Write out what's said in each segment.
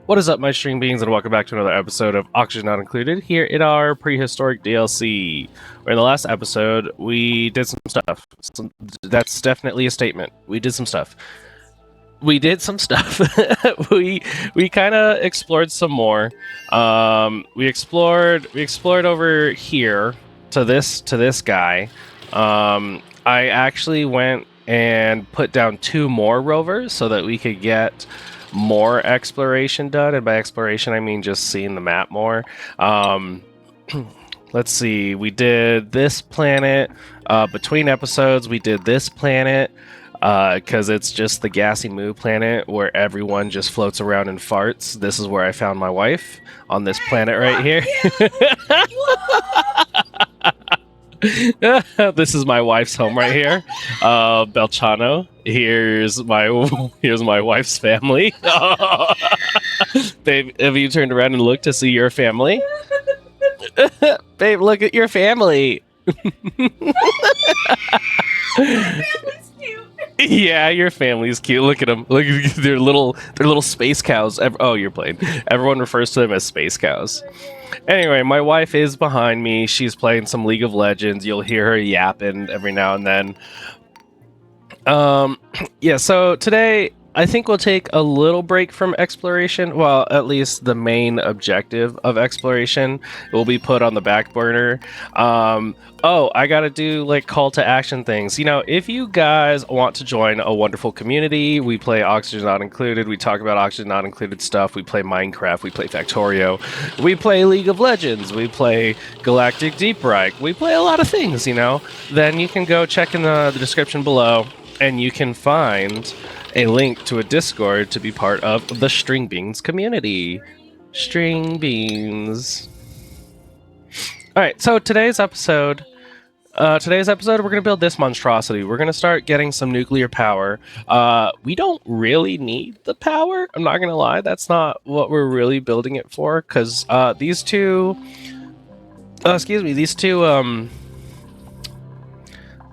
What is up, my string beings, and welcome back to another episode of Oxygen Not Included here in our Prehistoric DLC. Where in the last episode, we did some stuff. That's definitely a statement. We did some stuff. We kind of explored some more. We explored over here to this guy. I actually went and put down 2 more rovers so that we could get more exploration done, and by exploration I mean just seeing the map more. Let's see, we did this planet between episodes. We did this planet because it's just the gassy moo planet where everyone just floats around and farts. This is where I found my wife, on this planet right here. This is my wife's home right here, Belchano. Here's my wife's family. Babe, have you turned around and looked to see your family? Babe, look at your family. Yeah, your family's cute. Look at them. Look at their little space cows. Oh, you're playing. Everyone refers to them as space cows. Anyway, my wife is behind me. She's playing some League of Legends. You'll hear her yapping every now and then. Yeah, so today I think we'll take a little break from exploration. Well, at least the main objective of exploration will be put on the back burner. Oh, I gotta do like call to action things. You know, if you guys want to join a wonderful community, we play Oxygen Not Included. We talk about Oxygen Not Included stuff. We play Minecraft. We play Factorio. We play League of Legends. We play Galactic Deep Reich. We play a lot of things, you know. Then you can go check in the description below, and you can find a link to a Discord to be part of the String Beans community. String Beans. Alright, so today's episode, we're going to build this monstrosity. We're going to start getting some nuclear power. We don't really need the power. I'm not going to lie. That's not what we're really building it for, because these two... what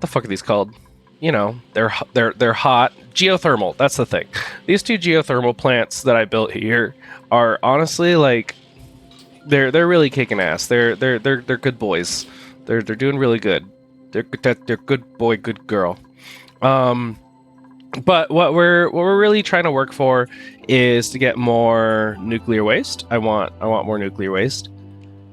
the fuck are these called? You know, they're hot. Geothermal, that's the thing. These 2 geothermal plants that I built here are honestly like they're really kicking ass. They're good boys. They're doing really good. They're good boy, good girl. But what we're really trying to work for is to get more nuclear waste. I want more nuclear waste.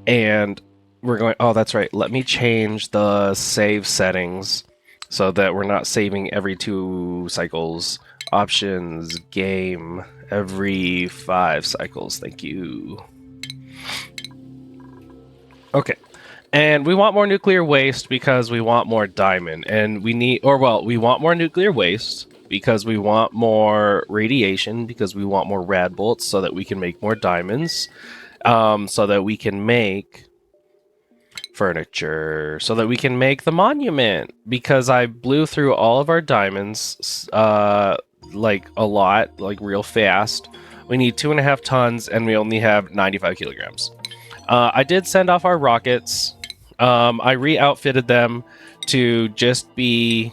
And we're going, oh, that's right. Let me change the save settings so that we're not saving every 2 cycles. Options, game, every 5 cycles. Thank you. Okay. And we want more nuclear waste because we want more diamond. And we want more nuclear waste because we want more radiation, because we want more rad bolts so that we can make more diamonds. So that we can make furniture, so that we can make the monument, because I blew through all of our diamonds like a lot, like real fast. We need 2.5 tons and we only have 95 kilograms. I did send off our rockets. I re-outfitted them to just be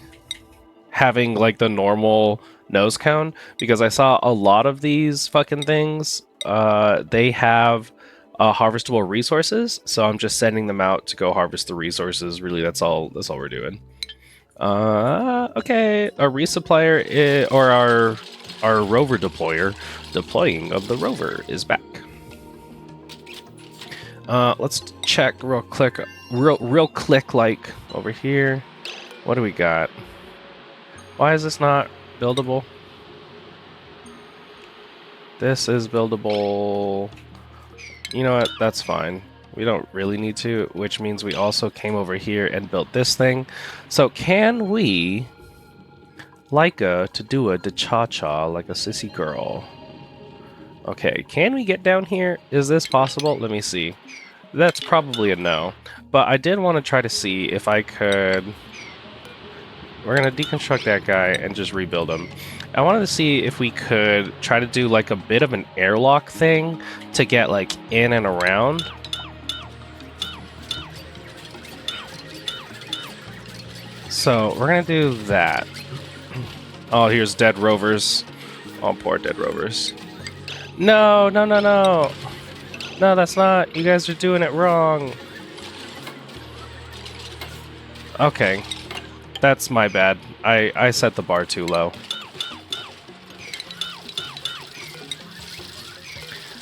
having like the normal nose cone, because I saw a lot of these fucking things, they have harvestable resources, so I'm just sending them out to go harvest the resources. Really, that's all we're doing. Okay, our resupplier or our rover deploying of the rover is back. Let's check real quick like over here. What do we got? Why is this not buildable? This is buildable. You know what? That's fine. We don't really need to, which means we also came over here and built this thing. So can we Leica to do a cha-cha like a sissy girl? Okay, can we get down here? Is this possible? Let me see. That's probably a no. But I did want to try to see if I could... We're going to deconstruct that guy and just rebuild him. I wanted to see if we could try to do like a bit of an airlock thing to get like in and around. So we're going to do that. Oh, here's dead rovers. Oh, poor dead rovers. No, no, no, no. No, that's not. You guys are doing it wrong. Okay. That's my bad. I set the bar too low.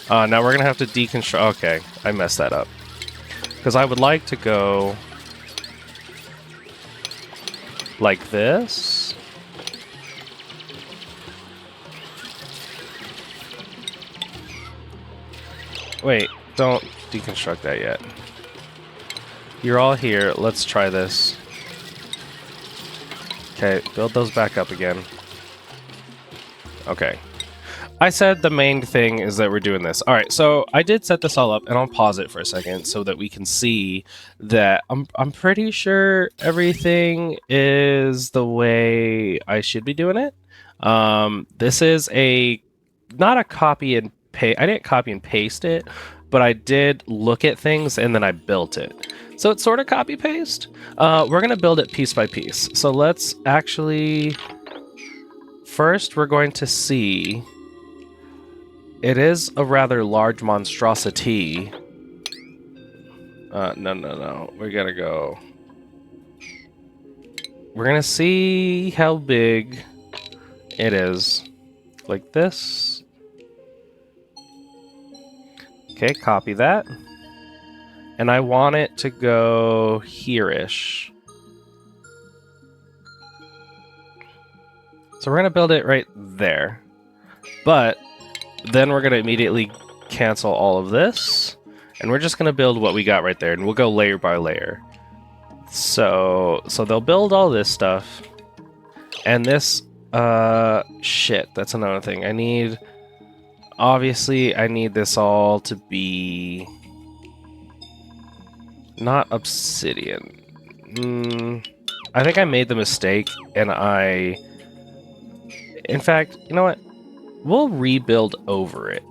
Now we're gonna have to deconstruct. Okay, I messed that up. Because I would like to go like this. Wait, don't deconstruct that yet. You're all here. Let's try this. Okay, build those back up again. Okay. I said the main thing is that we're doing this. All right, so I did set this all up, and I'll pause it for a second so that we can see that I'm pretty sure everything is the way I should be doing it. This is not a copy and paste. I didn't copy and paste it, but I did look at things and then I built it. So it's sort of copy paste. We're gonna build it piece by piece. So let's actually first we're going to see. It is a rather large monstrosity. No. We gotta go. We're gonna see how big it is. Like this. Okay, copy that. And I want it to go here-ish. So we're gonna build it right there. But then we're going to immediately cancel all of this, and we're just going to build what we got right there, and we'll go layer by layer. So they'll build all this stuff, and this, shit, that's another thing. Obviously, I need this all to be not obsidian. I think I made the mistake, and in fact, you know what? We'll rebuild over it.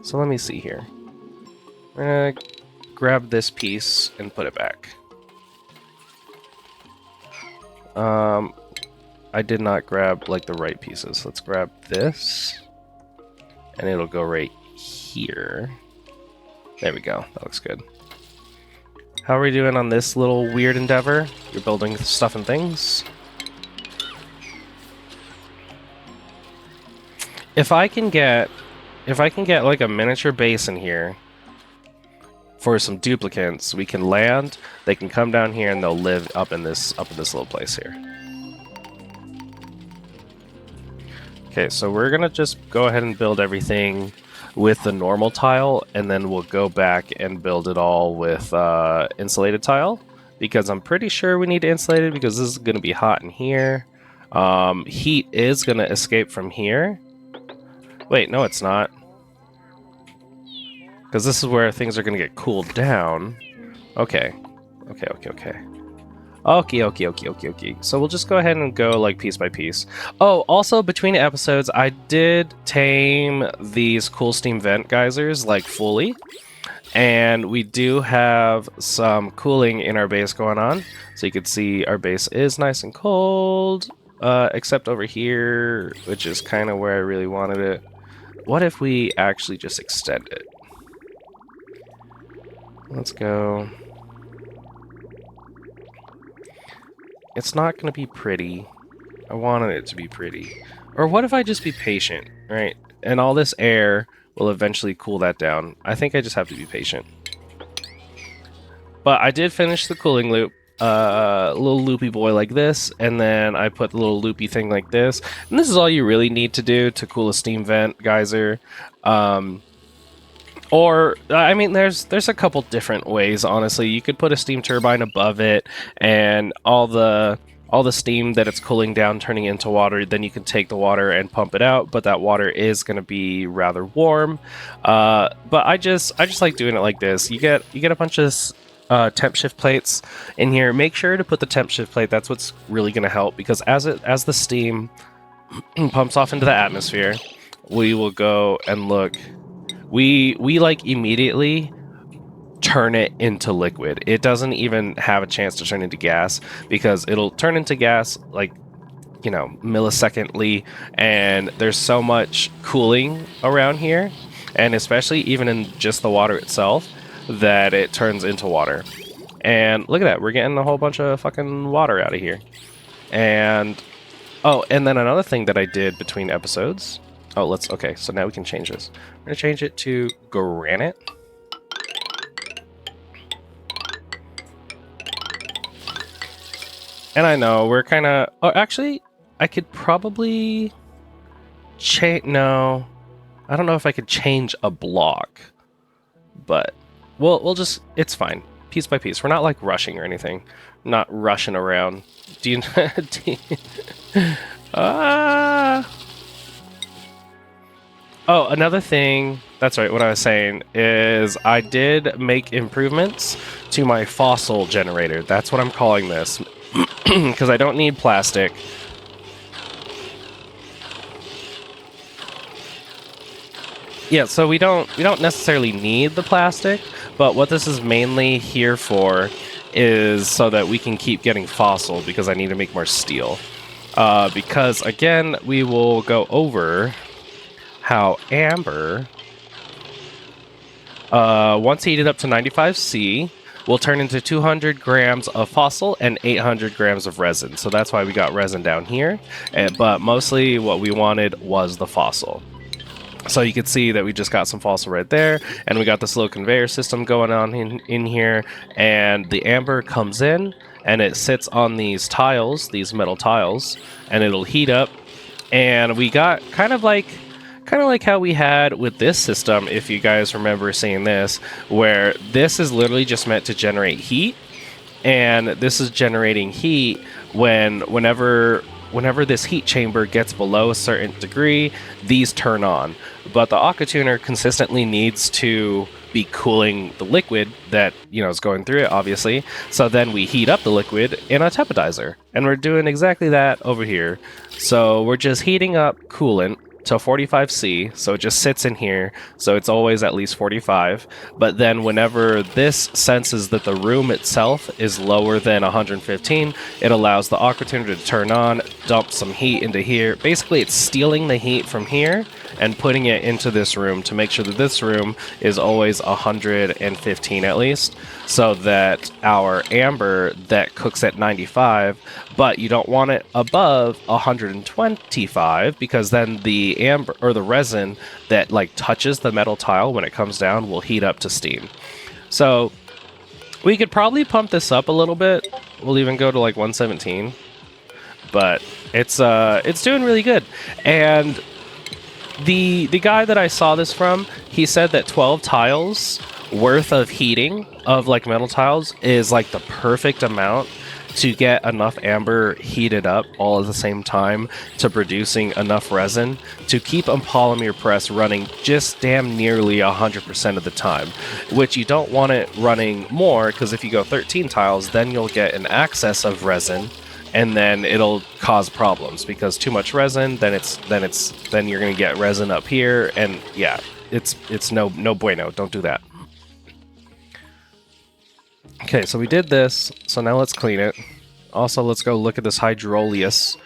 So let me see here. We're gonna grab this piece and put it back. I did not grab like the right pieces. Let's grab this, and it'll go right here. There we go. That looks good. How are we doing on this little weird endeavor? You're building stuff and things. If I can get like a miniature base in here for some duplicants, we can land, they can come down here and they'll live up in this little place here. Okay, so we're gonna just go ahead and build everything with the normal tile, and then we'll go back and build it all with insulated tile, because I'm pretty sure we need insulated because this is gonna be hot in here. Heat is gonna escape from here. Wait, no it's not. Because this is where things are going to get cooled down. Okay. Okay. So we'll just go ahead and go like piece by piece. Oh, also between episodes, I did tame these cool steam vent geysers like fully. And we do have some cooling in our base going on. So you can see our base is nice and cold. Except over here, which is kind of where I really wanted it. What if we actually just extend it? Let's go. It's not going to be pretty. I wanted it to be pretty. Or what if I just be patient, right? And all this air will eventually cool that down. I think I just have to be patient. But I did finish the cooling loop. A little loopy boy like this, and then I put the little loopy thing like this. And this is all you really need to do to cool a steam vent geyser. Or, I mean, there's a couple different ways, honestly. You could put a steam turbine above it, and all the steam that it's cooling down turning into water, then you can take the water and pump it out, but that water is going to be rather warm. But I just like doing it like this. You get a bunch of temp shift plates in here. Make sure to put the temp shift plate. That's what's really going to help, because as the steam pumps off into the atmosphere, we will go and look. We like immediately turn it into liquid. It doesn't even have a chance to turn into gas, because it'll turn into gas like you know, millisecondly, and there's so much cooling around here, and especially even in just the water itself, that it turns into water. And look at that, we're getting a whole bunch of fucking water out of here. And oh, and then another thing that I did between episodes. Oh, okay, so now we can change this. I'm gonna change it to granite. And I know we're kind of... Oh, actually, I could probably change... No, I don't know if I could change a block, but we'll just... It's fine, piece by piece. We're not like rushing or anything. Not rushing around. Do you... Oh, another thing, that's right, what I was saying is I did make improvements to my fossil generator. That's what I'm calling this, because I don't need plastic. Yeah, so we don't necessarily need the plastic, but what this is mainly here for is so that we can keep getting fossil, because I need to make more steel. Because, again, we will go over how amber, once heated up to 95C, will turn into 200 grams of fossil and 800 grams of resin. So that's why we got resin down here, but mostly what we wanted was the fossil. So you can see that we just got some fossil right there, and we got this little conveyor system going on in here, and the amber comes in, and it sits on these tiles, these metal tiles, and it'll heat up, and we got kind of like how we had with this system, if you guys remember seeing this, where this is literally just meant to generate heat, and this is generating heat whenever this heat chamber gets below a certain degree, these turn on. But the aqua tuner consistently needs to be cooling the liquid that, you know, is going through it, obviously. So then we heat up the liquid in a teppidizer, and we're doing exactly that over here. So we're just heating up coolant to 45C, so it just sits in here, so it's always at least 45. But then whenever this senses that the room itself is lower than 115, it allows the aqua tuner to turn on, dump some heat into here. Basically, it's stealing the heat from here and putting it into this room to make sure that this room is always 115 at least, so that our amber that cooks at 95, but you don't want it above 125, because then the amber or the resin that like touches the metal tile when it comes down will heat up to steam. So we could probably pump this up a little bit. We'll even go to like 117, but it's doing really good. And the guy that I saw this from, he said that 12 tiles worth of heating of like metal tiles is like the perfect amount to get enough amber heated up all at the same time to producing enough resin to keep a polymer press running just damn nearly 100% of the time, which you don't want it running more, because if you go 13 tiles, then you'll get an excess of resin, and then it'll cause problems, because too much resin, then you're gonna get resin up here, and yeah, it's no bueno. Don't do that. Okay, so we did this, so now let's clean it. Also, let's go look at this hydroleus.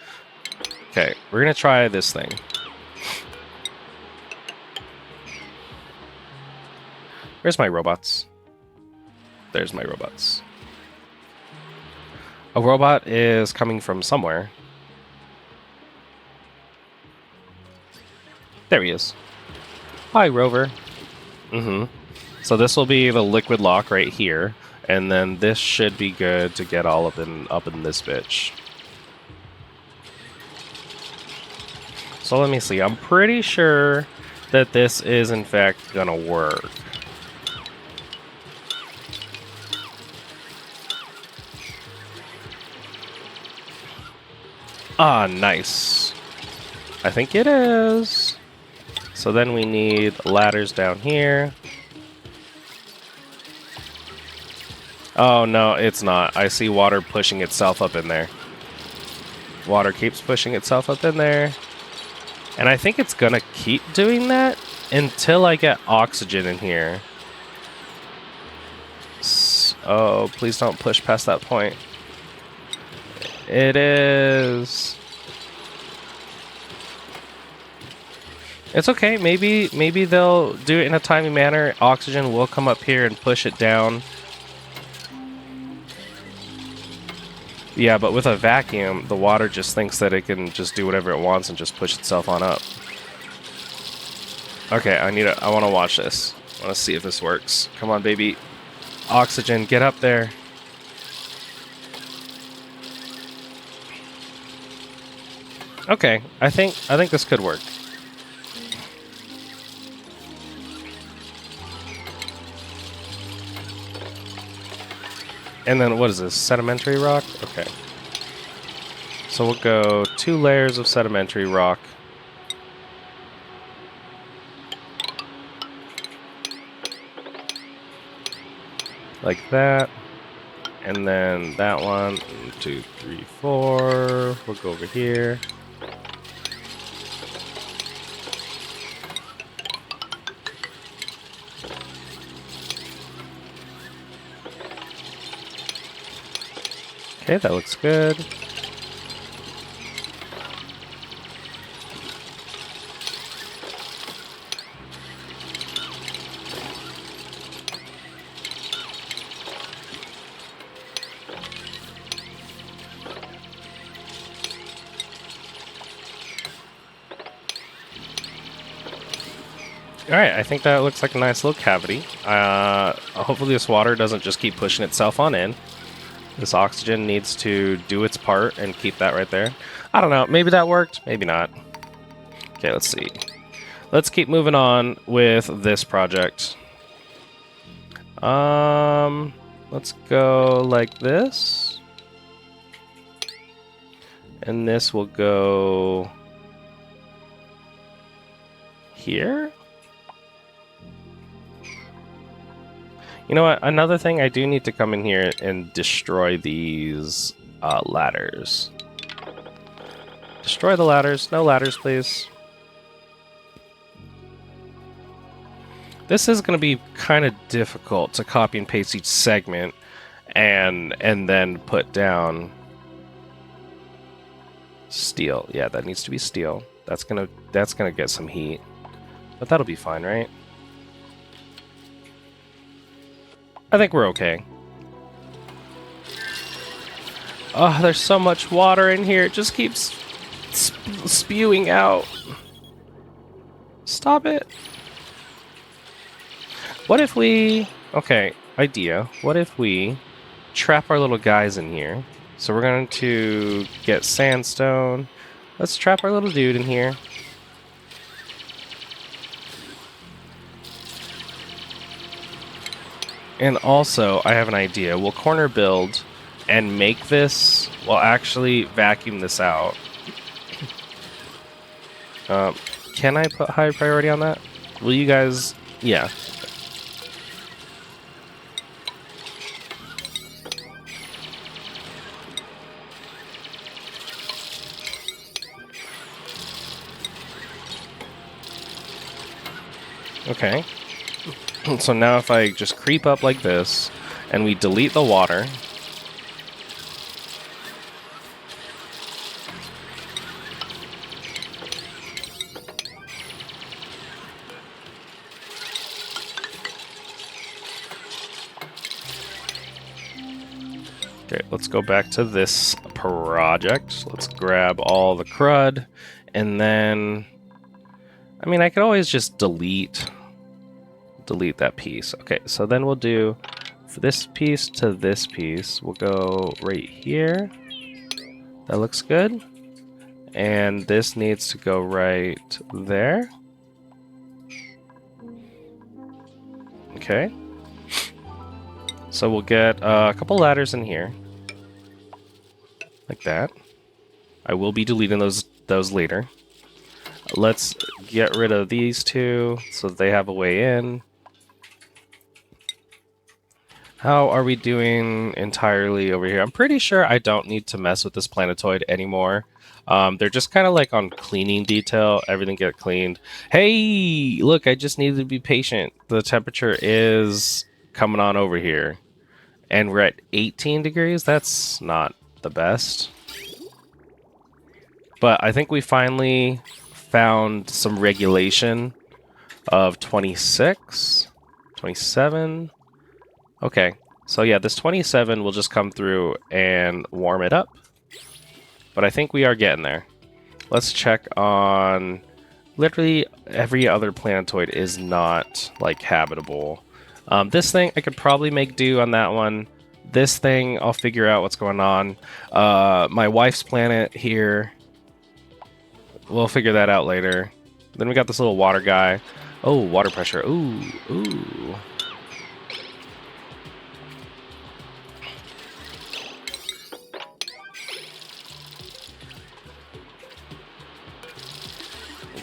Okay, we're gonna try this thing. Where's my robots? There's my robots. A robot is coming from somewhere. There he is. Hi, rover. So this will be the liquid lock right here, and then this should be good to get all up in this bitch. So let me see. I'm pretty sure that this is in fact gonna work. Ah, nice. I think it is. So then we need ladders down here. Oh, no, it's not. I see water pushing itself up in there. Water keeps pushing itself up in there. And I think it's gonna keep doing that until I get oxygen in here. Oh, please don't push past that point. It is. It's okay. Maybe they'll do it in a timely manner. Oxygen will come up here and push it down. Yeah, but with a vacuum, the water just thinks that it can just do whatever it wants and just push itself on up. Okay, I want to watch this. I want to see if this works. Come on, baby. Oxygen, get up there. Okay, I think this could work. And then what is this? Sedimentary rock? Okay. So we'll go 2 layers of sedimentary rock. Like that. And then that one. 1, 2, 3, 4. We'll go over here. Okay, that looks good. Alright, I think that looks like a nice little cavity. Hopefully this water doesn't just keep pushing itself on in. This oxygen needs to do its part and keep that right there. I don't know, maybe that worked, maybe not. Okay, let's see. Let's keep moving on with this project. Let's go like this. And this will go here. You know what? Another thing, I do need to come in here and destroy these ladders. Destroy the ladders. No ladders, please. This is going to be kind of difficult to copy and paste each segment and then put down steel. Yeah, that needs to be steel. That's gonna get some heat, but that'll be fine, right? I think we're okay. Oh, there's so much water in here. It just keeps spewing out. Stop it. What if we... Okay, idea. What if we trap our little guys in here? So we're going to get sandstone. Let's trap our little dude in here. And also, I have an idea. We'll corner build and make this... We'll actually vacuum this out. Can I put high priority on that? Will you guys... Yeah. Okay. So now if I just creep up like this, and we delete the water... Okay, let's go back to this project. Let's grab all the crud, and then... I mean, I could always just delete that piece. Okay, so then we'll do this piece to this piece. We'll go right here. That looks good. And this needs to go right there. Okay. So we'll get a couple ladders in here. Like that. I will be deleting those later. Let's get rid of these two so that they have a way in. How are we doing entirely over here? I'm pretty sure I don't need to mess with this planetoid anymore. They're just kind of like on cleaning detail. Everything get cleaned. Hey, look, I just needed to be patient. The temperature is coming on over here. And we're at 18 degrees. That's not the best. But I think we finally found some regulation of 26, 27. Okay, so yeah, this 27 will just come through and warm it up. But I think we are getting there. Let's check on... Literally every other planetoid is not, like, habitable. This thing, I could probably make do on that one. This thing, I'll figure out what's going on. My wife's planet here, we'll figure that out later. Then we got this little water guy. Oh, water pressure. Ooh, ooh.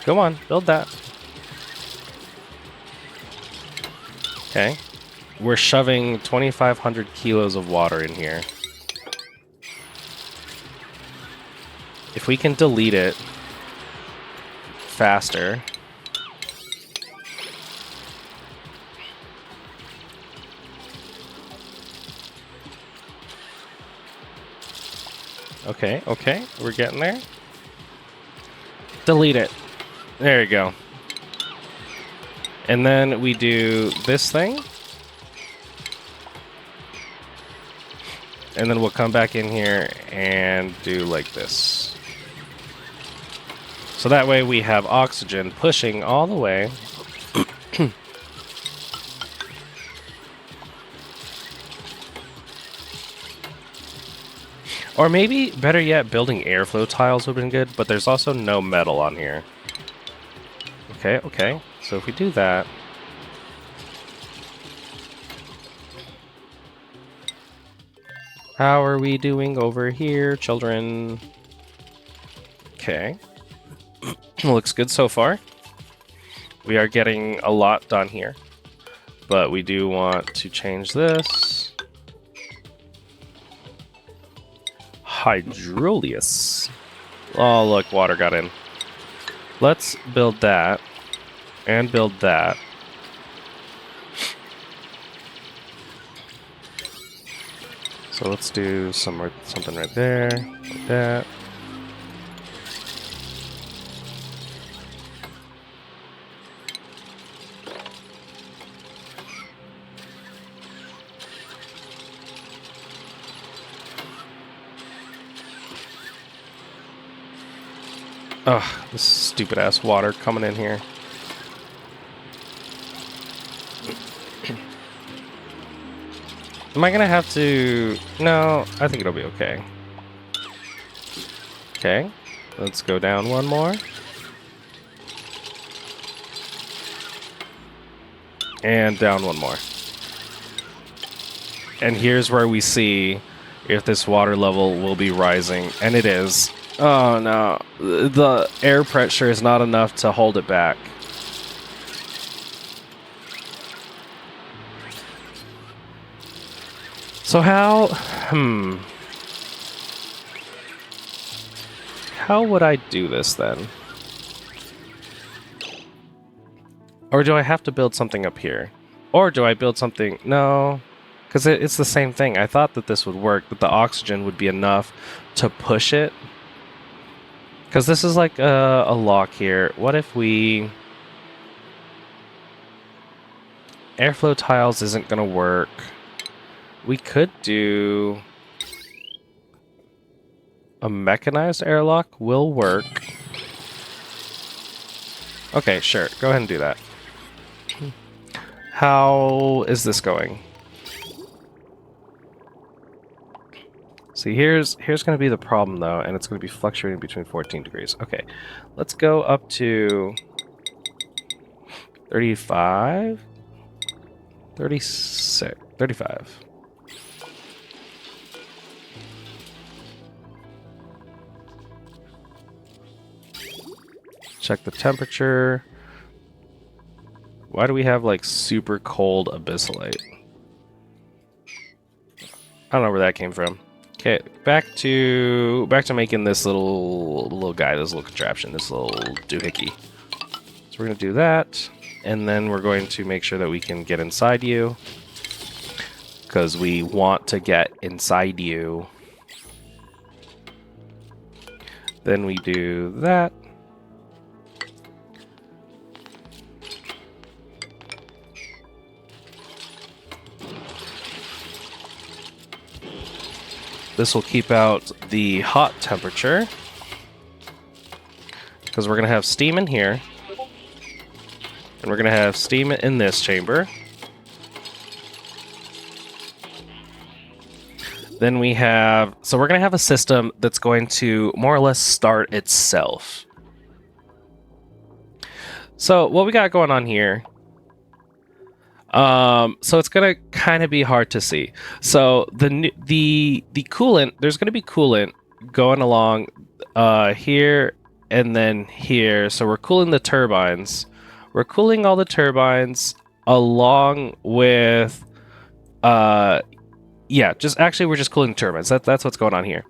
Come on, build that. Okay. We're shoving 2,500 kilos of water in here. If we can delete it faster. Okay, okay, we're getting there. Delete it. There you go. And then we do this thing. And then we'll come back in here and do like this. So that way we have oxygen pushing all the way. Or maybe, better yet, building airflow tiles would have been good, but there's also no metal on here. Okay, okay. So if we do that... How are we doing over here, children? Okay. Looks good so far. We are getting a lot done here. But we do want to change this. Hydrolius. Oh, look, water got in. Let's build that. And build that. So let's do something right there, like that. Ugh, this stupid ass water coming in here. Am I gonna have to... No, I think it'll be okay. Okay, let's go down one more. And down one more. And here's where we see if this water level will be rising. And it is. Oh no, the air pressure is not enough to hold it back. So how, how would I do this then? Or do I have to build something up here? Or do I build something, no, because it's the same thing. I thought that this would work, that the oxygen would be enough to push it. Because this is like a lock here. What if we... Airflow tiles isn't going to work. We could do... A mechanized airlock will work. Okay, sure. Go ahead and do that. How is this going? See, here's going to be the problem, though, and it's going to be fluctuating between 14 degrees. Okay, let's go up to 35, 36, 35. Check the temperature. Why do we have, like, super cold abyssalite? I don't know where that came from. Okay, back to making this little guy, this little contraption, this little doohickey. So we're gonna do that, and then we're going to make sure that we can get inside you, because we want to get inside you. Then we do that. This will keep out the hot temperature, because we're going to have steam in here, and we're going to have steam in this chamber. Then we have, so we're going to have a system that's going to more or less start itself. So what we got going on here, so it's going to kind of be hard to see. So the coolant, there's going to be coolant going along here and then here. So we're cooling the turbines. We're cooling all the turbines along with, yeah, we're just cooling the turbines. That's what's going on here.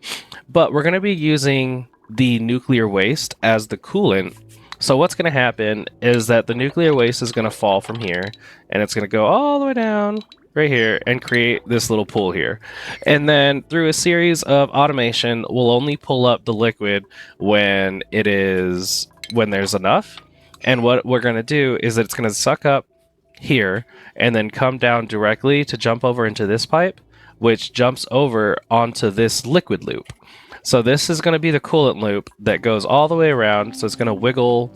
But we're going to be using the nuclear waste as the coolant. So what's going to happen is that the nuclear waste is going to fall from here, and it's going to go all the way down right here and create this little pool here. And then through a series of automation, we'll only pull up the liquid when there's enough. And what we're going to do is that it's going to suck up here and then come down directly to jump over into this pipe, which jumps over onto this liquid loop. So this is going to be the coolant loop that goes all the way around. So it's going to wiggle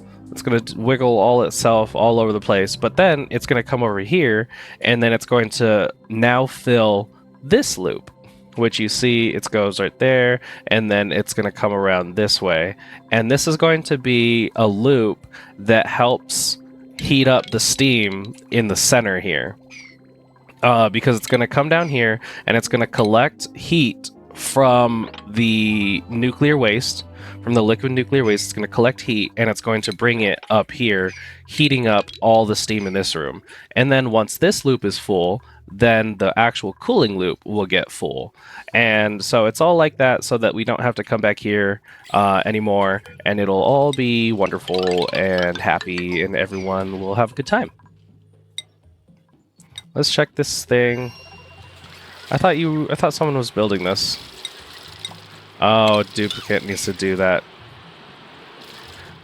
all itself all over the place. But then it's going to come over here, and then it's going to now fill this loop, which you see it goes right there, and then it's going to come around this way. And this is going to be a loop that helps heat up the steam in the center here. Because it's going to come down here, and it's going to collect heat from the nuclear waste, from the liquid nuclear waste. It's going to collect heat, and it's going to bring it up here, heating up all the steam in this room. And then once this loop is full, then the actual cooling loop will get full. And so it's all like that, so that we don't have to come back here anymore, and it'll all be wonderful and happy, and everyone will have a good time. Let's check this thing. I thought someone was building this. Oh, duplicate needs to do that.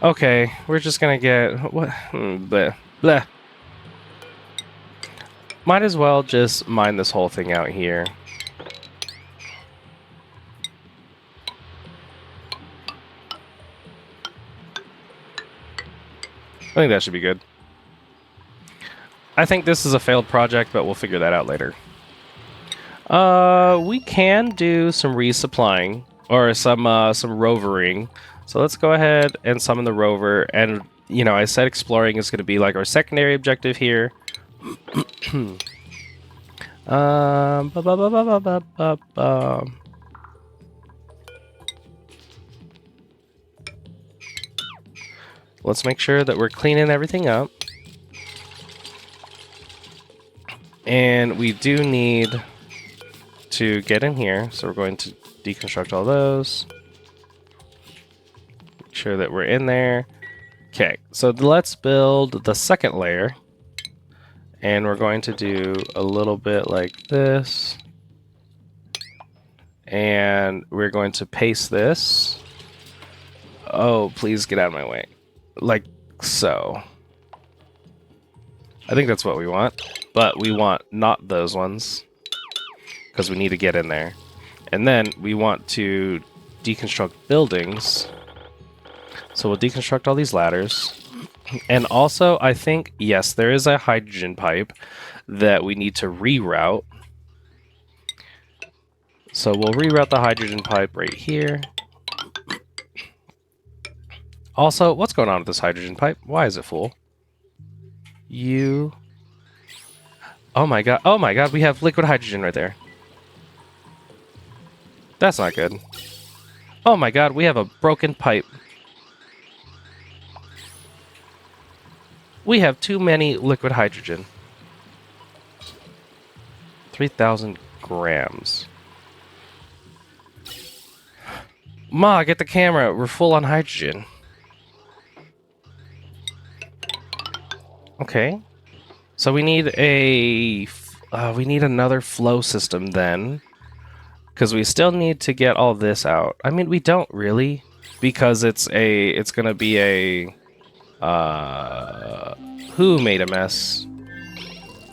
Okay, we're just gonna get what? Bleh, bleh. Might as well just mine this whole thing out here. I think that should be good. I think this is a failed project, but we'll figure that out later. We can do some resupplying or some rovering. So let's go ahead and summon the rover. And you know, I said exploring is going to be like our secondary objective here. Let's make sure that we're cleaning everything up. And we do need to get in here, so we're going to deconstruct all those. Make sure that we're in there. Okay, so let's build the second layer. And we're going to do a little bit like this. And we're going to paste this. Oh, please get out of my way. Like so. I think that's what we want. But we want not those ones, because we need to get in there. And then we want to deconstruct buildings. So we'll deconstruct all these ladders. And also, I think, yes, there is a hydrogen pipe that we need to reroute. So we'll reroute the hydrogen pipe right here. Also, what's going on with this hydrogen pipe? Why is it full? Oh my god, we have liquid hydrogen right there. That's not good. Oh my god, we have a broken pipe. We have too many liquid hydrogen. 3,000 grams. Ma, get the camera. We're full on hydrogen. Okay. So we need another flow system then, because we still need to get all this out. I mean, we don't really, because it's gonna be a who made a mess?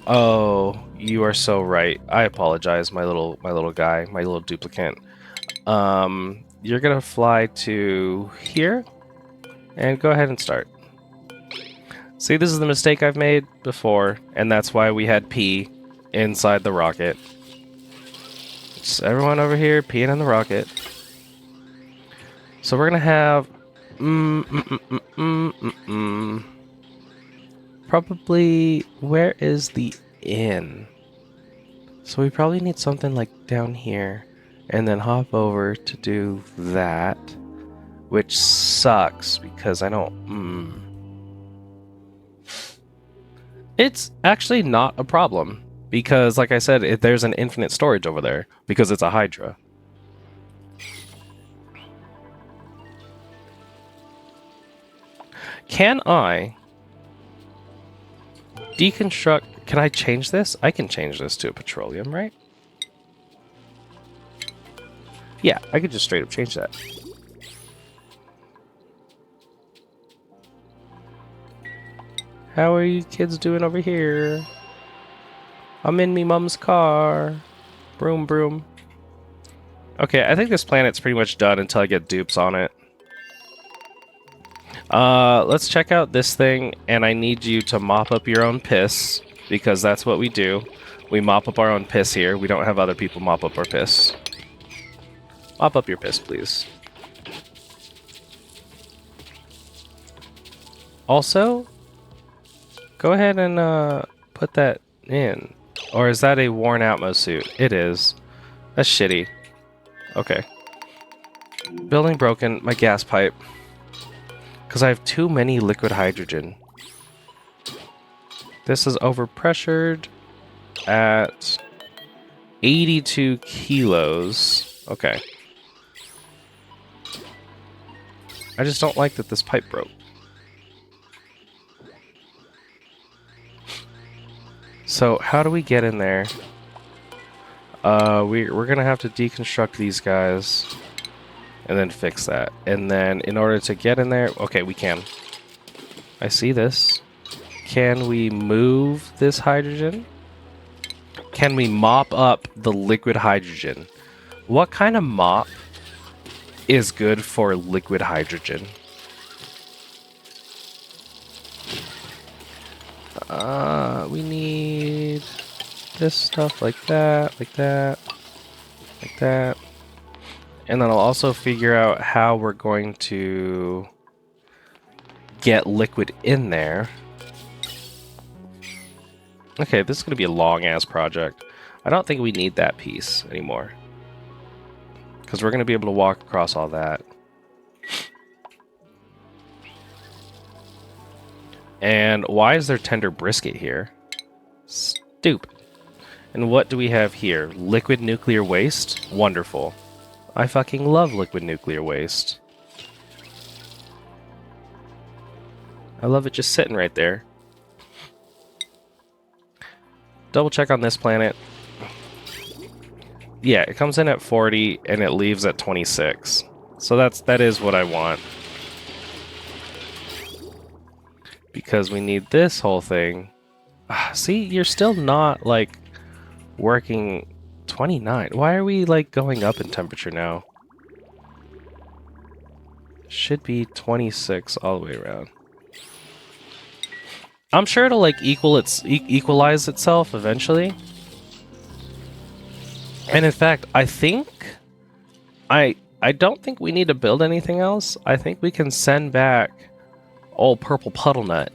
Oh, you are so right. I apologize, my little guy, my little duplicate. You're gonna fly to here and go ahead and start. See, this is the mistake I've made before, and that's why we had P inside the rocket. Just everyone over here peeing in the rocket. So we're gonna have probably, where is the inn? So we probably need something like down here, and then hop over to do that, which sucks because I don't. It's actually not a problem because, like I said, there's an infinite storage over there because it's a Hydra. Can I deconstruct? Can I change this? I can change this to a petroleum, right? Yeah, I could just straight up change that. How are you kids doing over here? I'm in me mom's car. Broom, broom. Okay, I think this planet's pretty much done until I get dupes on it. Let's check out this thing, and I need you to mop up your own piss, because that's what we do. We mop up our own piss here. We don't have other people mop up our piss. Mop up your piss, please. Also, go ahead and put that in. Or is that a worn out suit? It is. That's shitty. Okay. Building broken. My gas pipe. Because I have too many liquid hydrogen. This is overpressured at 82 kilos. Okay. I just don't like that this pipe broke. So how do we get in there? We're gonna have to deconstruct these guys and then fix that. And then in order to get in there, okay, we can. I see this. Can we move this hydrogen? Can we mop up the liquid hydrogen? What kind of mop is good for liquid hydrogen? We need this stuff like that, like that, like that. And then I'll also figure out how we're going to get liquid in there. Okay, this is going to be a long-ass project. I don't think we need that piece anymore, because we're going to be able to walk across all that. And why is there tender brisket here? Stupid. And what do we have here? Liquid nuclear waste? Wonderful. I fucking love liquid nuclear waste. I love it just sitting right there. Double check on this planet. Yeah, it comes in at 40 and it leaves at 26. So that is what I want. Because we need this whole thing. See, you're still not like working 29. Why are we like going up in temperature now? Should be 26 all the way around. I'm sure it'll like equalize itself eventually. And in fact, I think I don't think we need to build anything else. I think we can send back old purple puddle nut.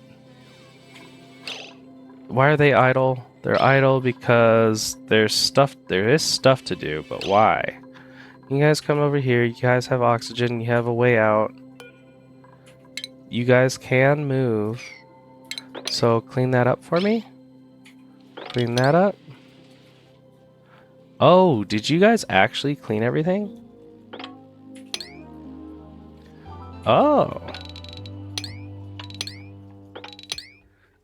Why are they idle? They're idle because there is stuff to do, but why? You guys come over here, you guys have oxygen, you have a way out. You guys can move. So clean that up for me. Clean that up. Oh, did you guys actually clean everything? Oh.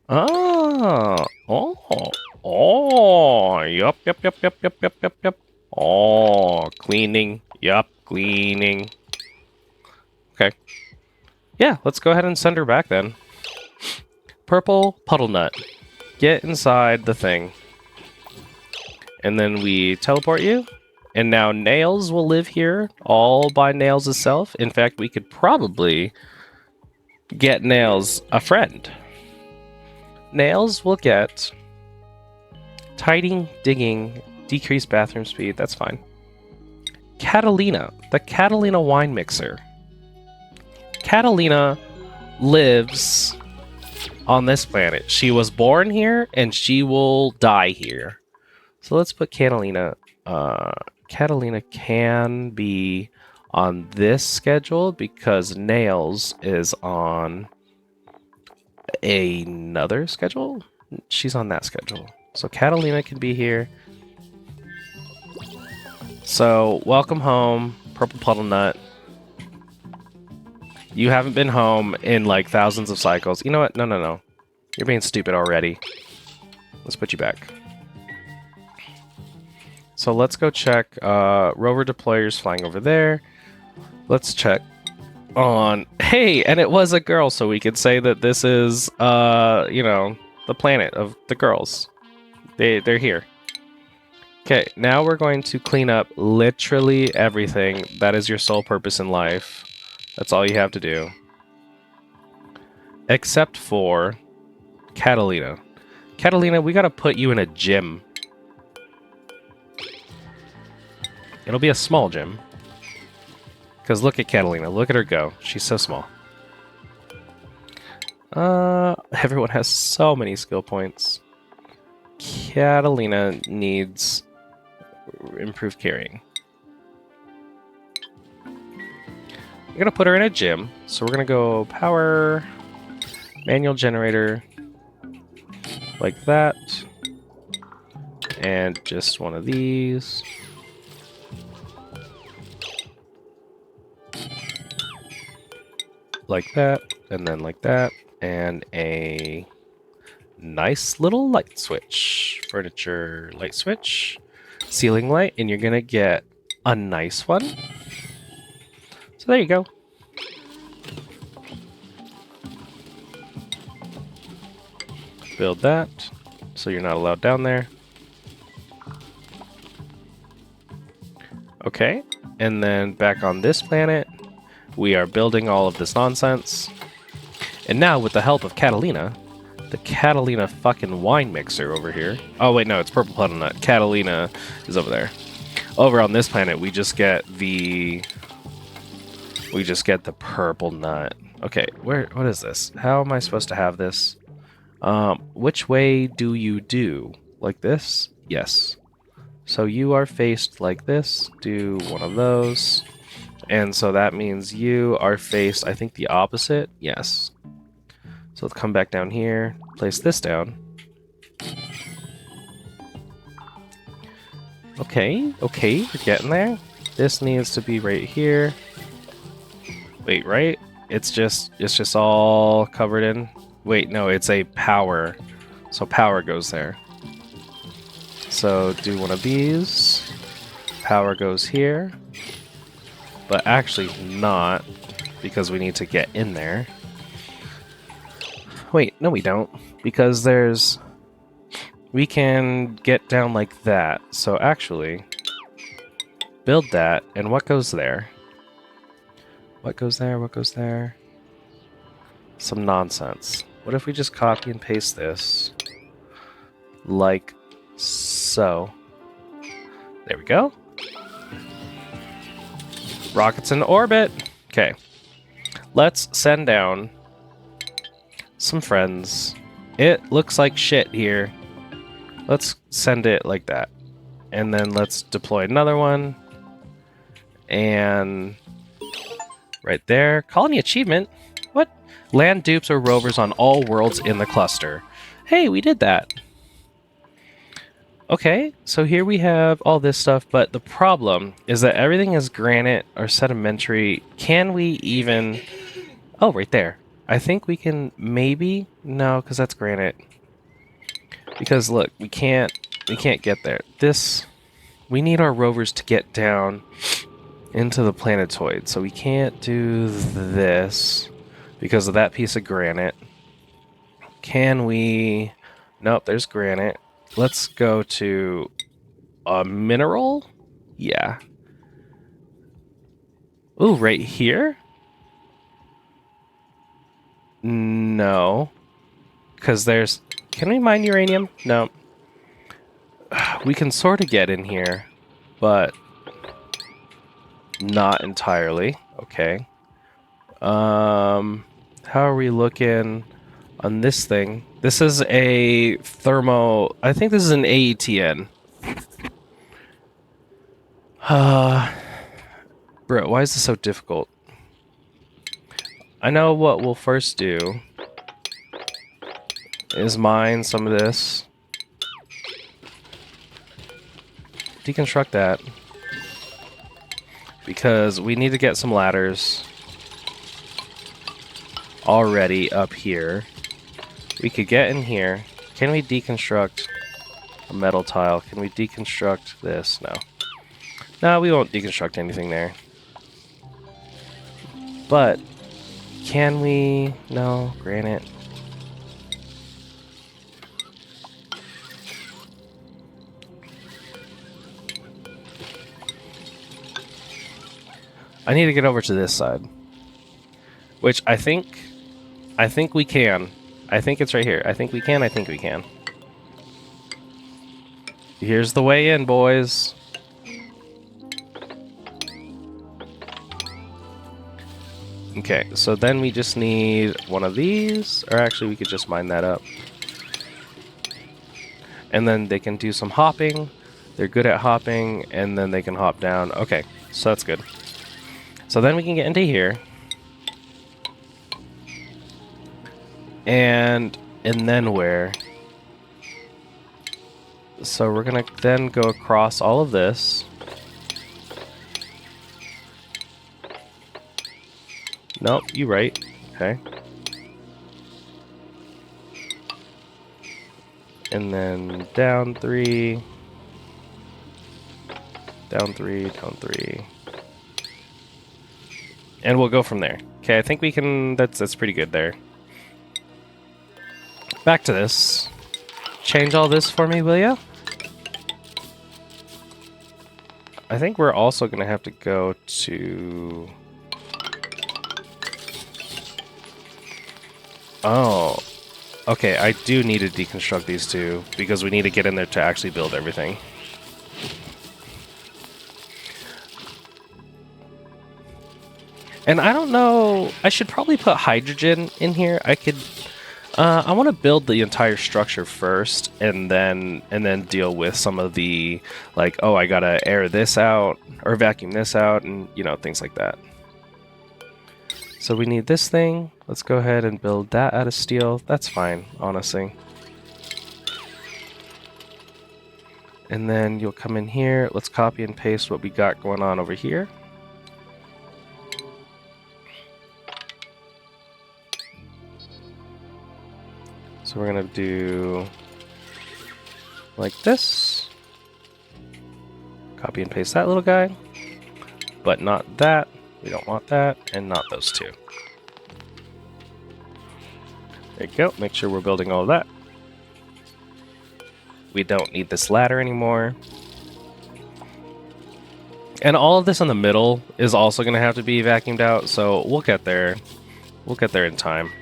Oh. Oh. Oh. Yup. Oh, cleaning. Yup, cleaning. Okay. Yeah, let's go ahead and send her back then. Purple puddle nut. Get inside the thing. And then we teleport you. And now Nails will live here all by Nails itself. In fact, we could probably get Nails a friend. Nails will get tidying, digging, decreased bathroom speed. That's fine. Catalina, the Catalina wine mixer. Catalina lives on this planet. She was born here and she will die here. So let's put Catalina. Catalina can be on this schedule because Nails is on another schedule. She's on that schedule. So Catalina can be here. So welcome home, Purple Puddle Nut. You haven't been home in like thousands of cycles. You know what? No. You're being stupid already. Let's put you back. So let's go check rover deployers flying over there. Let's check on... Hey, and it was a girl, so we could say that this is, you know, the planet of the girls. They're here. Okay, now we're going to clean up literally everything. That is your sole purpose in life. That's all you have to do. Except for Catalina. Catalina, we gotta put you in a gym. It'll be a small gym. Because look at Catalina. Look at her go. She's so small. Everyone has so many skill points. Catalina needs improved carrying. I'm going to put her in a gym. So we're going to go power, manual generator, like that. And just one of these. Like that, and then like that, and a nice little light switch. Furniture light switch, ceiling light, and you're gonna get a nice one. So there you go. Build that, so you're not allowed down there. Okay, and then back on this planet, we are building all of this nonsense. And now, with the help of Catalina, the Catalina fucking wine mixer over here. Oh, wait, no, it's Purple Puddle Nut. Catalina is over there. Over on this planet, we just get the... purple nut. Okay, what is this? How am I supposed to have this? Which way do you do? Like this? Yes. So you are faced like this. Do one of those. And so that means you are faced, I think, the opposite. Yes. So let's come back down here. Place this down. Okay, we're getting there. This needs to be right here. Wait, right? It's just all covered in. Wait, no, it's a power. So power goes there. So do one of these. Power goes here. But actually not, because we need to get in there. Wait, no we don't, because there's... We can get down like that, so actually... Build that, and what goes there? What goes there, what goes there? Some nonsense. What if we just copy and paste this? Like so. There we go. Rockets in orbit. Okay. Let's send down some friends. It looks like shit here. Let's send it like that. And then let's deploy another one. And right there. Colony achievement. What? Land dupes or rovers on all worlds in the cluster. Hey, we did that. Okay, so here we have all this stuff, but the problem is that everything is granite or sedimentary. Can we even... Oh, right there. I think we can maybe... No, because that's granite. Because look, we can't get there. This... We need our rovers to get down into the planetoid, so we can't do this because of that piece of granite. Can we... Nope, there's granite. Let's go to a mineral. Yeah. Ooh, right here? No. Because there's... Can we mine uranium? No. We can sort of get in here, but not entirely. Okay. How are we looking on this thing? This is a thermo... I think this is an AETN. Bro, why is this so difficult? I know what we'll first do is mine some of this. Deconstruct that. Because we need to get some ladders already up here. We could get in here. Can we deconstruct a metal tile? Can we deconstruct this? No. No, we won't deconstruct anything there. But, can we... No, granite. I need to get over to this side. Which I think we can. I think it's right here. I think we can. Here's the way in, boys. Okay, so then we just need one of these, or actually we could just mine that up. And then they can do some hopping. They're good at hopping, and then they can hop down. Okay, so that's good. So then we can get into here. And then where? So we're gonna then go across all of this. Nope, you right. Okay. And then down 3. Down 3, down 3. And we'll go from there. Okay, I think we can... That's pretty good there. Back to this. Change all this for me, will ya? I think we're also going to have to go to... Oh. Okay, I do need to deconstruct these two, because we need to get in there to actually build everything. And I don't know... I should probably put hydrogen in here. I could... I want to build the entire structure first, and then deal with some of the, like, oh, I gotta air this out, or vacuum this out, and, you know, things like that. So we need this thing. Let's go ahead and build that out of steel. That's fine, honestly. And then you'll come in here. Let's copy and paste what we got going on over here. So we're going to do like this. Copy and paste that little guy. But not that. We don't want that. And not those two. There you go. Make sure we're building all of that. We don't need this ladder anymore. And all of this in the middle is also going to have to be vacuumed out. So we'll get there. We'll get there in time.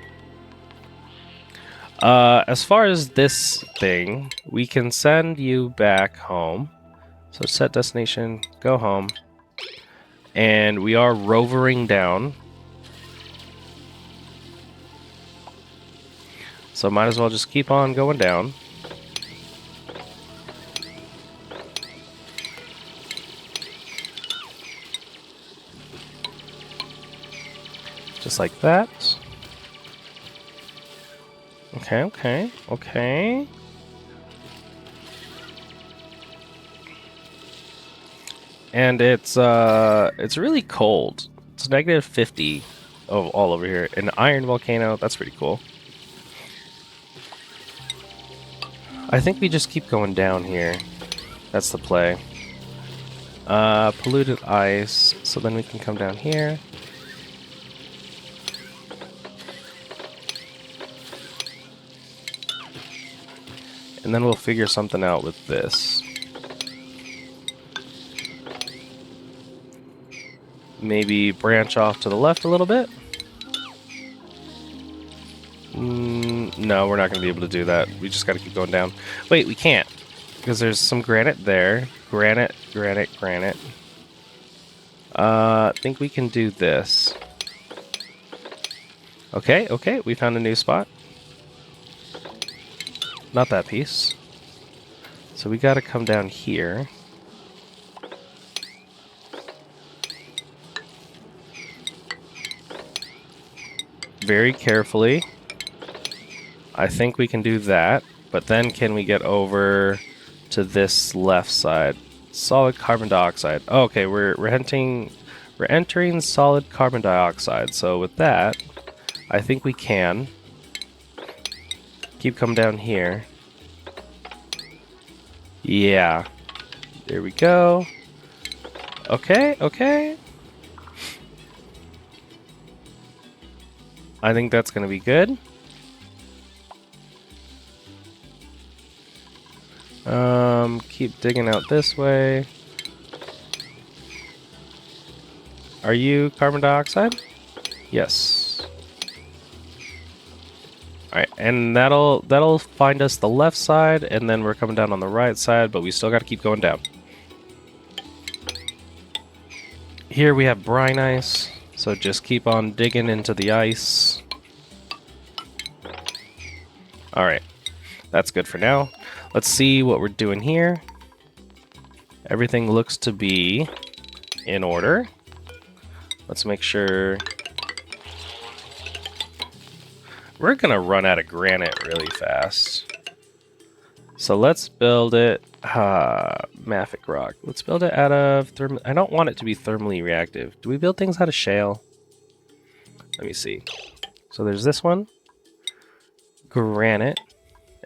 As far as this thing, we can send you back home. So set destination, go home. And we are rovering down. So might as well just keep on going down. Just like that. Okay, okay, okay. And it's really cold. It's negative 50 all over here. An iron volcano, that's pretty cool. I think we just keep going down here. That's the play. Polluted ice, so then we can come down here. And then we'll figure something out with this. maybe branch off to the left a little bit. No, we're not going to be able to do that. We just got to keep going down. Wait, we can't. Because there's some granite there. Granite, granite, granite. I think we can do this. Okay, okay, we found a new spot. Not that piece. So we got to come down here. Very carefully. I think we can do that, but then can we get over to this left side? Solid carbon dioxide. Oh, okay, we're entering solid carbon dioxide. So with that, I think we can keep coming down here. Yeah. There we go. Okay, okay. I think that's going to be good. Keep digging out this way. Are you carbon dioxide? Yes. Alright, and that'll find us the left side, and then we're coming down on the right side, but we still got to keep going down. Here we have brine ice, so just keep on digging into the ice. Alright, that's good for now. Let's see what we're doing here. Everything looks to be in order. Let's make sure. We're gonna run out of granite really fast. So let's build it. Mafic rock. Let's build it out of I don't want it to be thermally reactive. Do we build things out of shale? Let me see. So there's this one. Granite.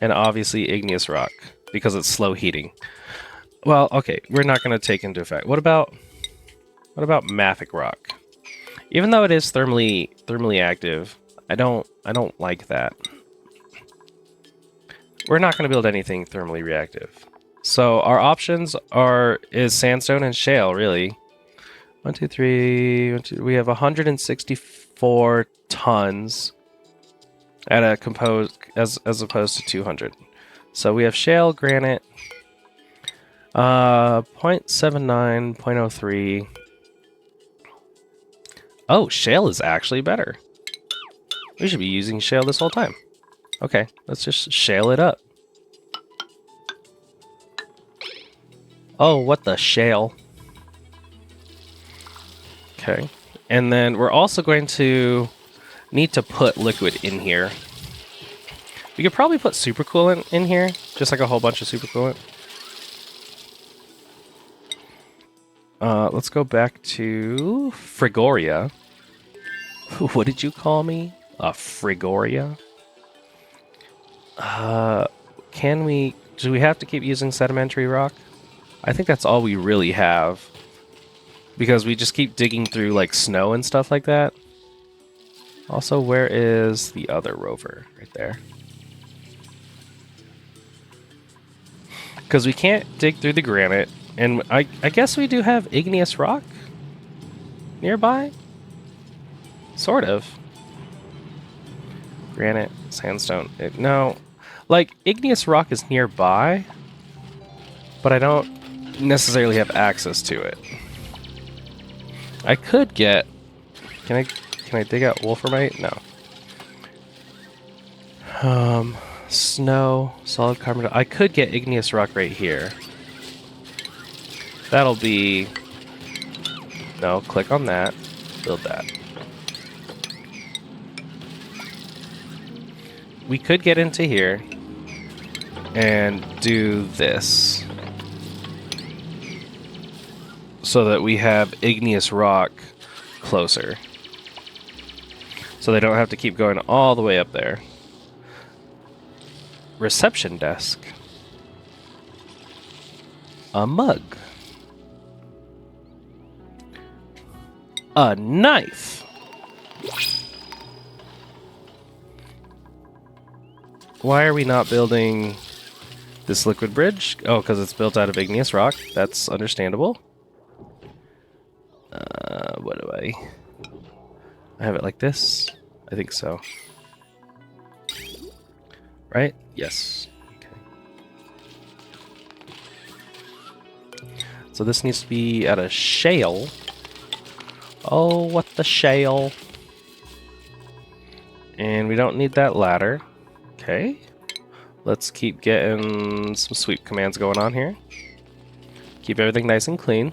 And obviously igneous rock, because it's slow heating. Well, okay, we're not going to take into effect. What about mafic rock? Even though it is thermally active, I don't like that. We're not going to build anything thermally reactive. So our options is sandstone and shale, really. 1, 2, 3. 1, 2, we have 164 tons. At a composed as opposed to 200. So we have shale, granite, 0.79, 0.03. Oh, shale is actually better. We should be using shale this whole time. Okay, let's just shale it up. Oh, what the shale? Okay, and then we're also going to need to put liquid in here. We could probably put supercoolant in here, just like a whole bunch of supercoolant. Let's go back to Frigoria. What did you call me? Frigoria? Do we have to keep using sedimentary rock? I think that's all we really have. Because we just keep digging through like snow and stuff like that. Also, where is the other rover? Right there. Because we can't dig through the granite. And I guess we do have igneous rock nearby? Sort of. Granite, sandstone. No. Like, igneous rock is nearby, but I don't necessarily have access to it. I could get... Can I dig out wolframite? No. Snow, solid carbon. I could get igneous rock right here. That'll be... No, click on that. Build that. We could get into here and do this. So that we have igneous rock closer. So they don't have to keep going all the way up there. Reception desk. A mug. A knife. Why are we not building this liquid bridge? Oh, because it's built out of igneous rock. That's understandable. What do I have it like this? I think so. Right? Yes. Okay. So this needs to be at a shale. Oh, what the shale. And we don't need that ladder. Okay. Let's keep getting some sweep commands going on here. Keep everything nice and clean.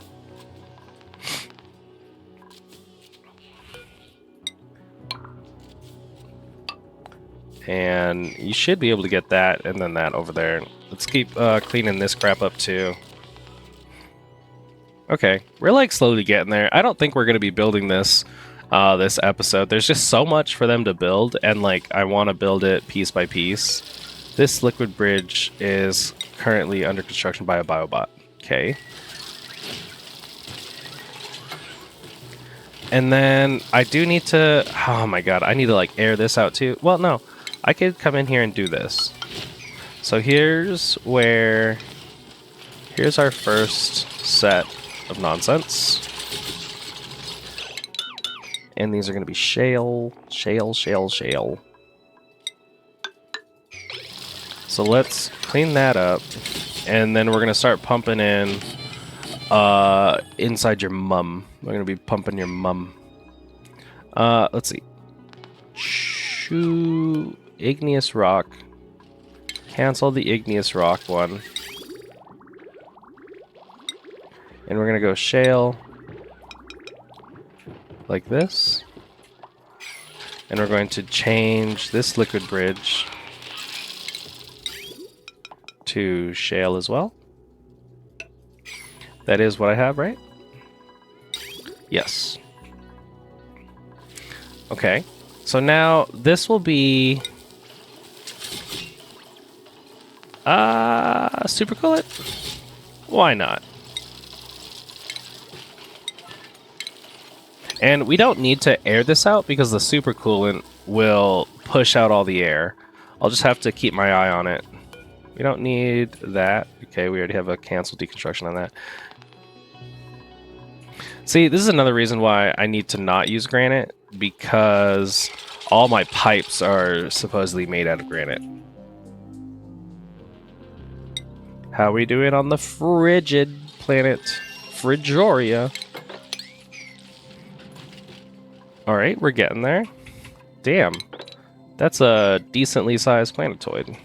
And you should be able to get that and then that over there. Let's keep cleaning this crap up too. Okay, we're like slowly getting there. I don't think we're going to be building this this episode. There's just so much for them to build, and like I want to build it piece by piece. This liquid bridge is currently under construction by a biobot. Okay. And then I do need to... Oh my god, I need to like air this out too. Well, no. I could come in here and do this. So here's where... Here's our first set of nonsense. And these are going to be shale, shale, shale, shale. So let's clean that up. And then we're going to start pumping in inside your mum. We're going to be pumping your mum. Let's see. Igneous rock. Cancel the igneous rock one. And we're going to go shale. Like this. And we're going to change this liquid bridge to shale as well. That is what I have, right? Yes. Okay. So now this will be super coolant? Why not? And we don't need to air this out because the super coolant will push out all the air. I'll just have to keep my eye on it. We don't need that. Okay, we already have a cancel deconstruction on that. See, this is another reason why I need to not use granite, because all my pipes are supposedly made out of granite. How we doing on the frigid planet Frigoria? Alright, we're getting there. Damn. That's a decently sized planetoid.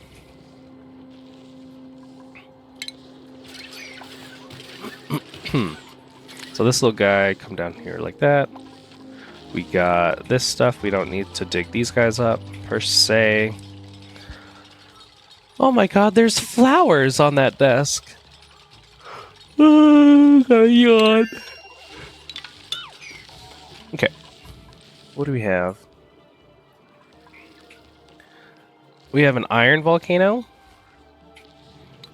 So this little guy, come down here like that. We got this stuff. We don't need to dig these guys up, per se. Oh my god, there's flowers on that desk. Oh, got a yawn. Okay. What do we have? We have an iron volcano.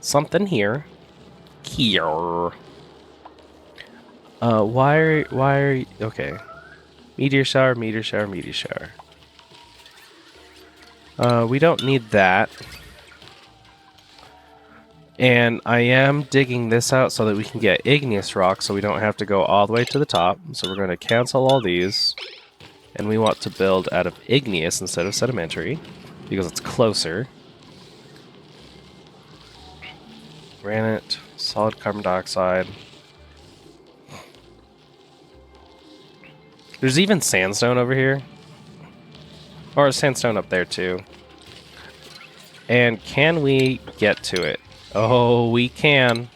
Something here. Here. Why are you... Okay. Meteor shower, meteor shower, meteor shower. We don't need that. And I am digging this out so that we can get igneous rock so we don't have to go all the way to the top. So we're going to cancel all these. And we want to build out of igneous instead of sedimentary because it's closer. Granite, solid carbon dioxide. There's even sandstone over here. Or sandstone up there too. And can we get to it? Oh, we can.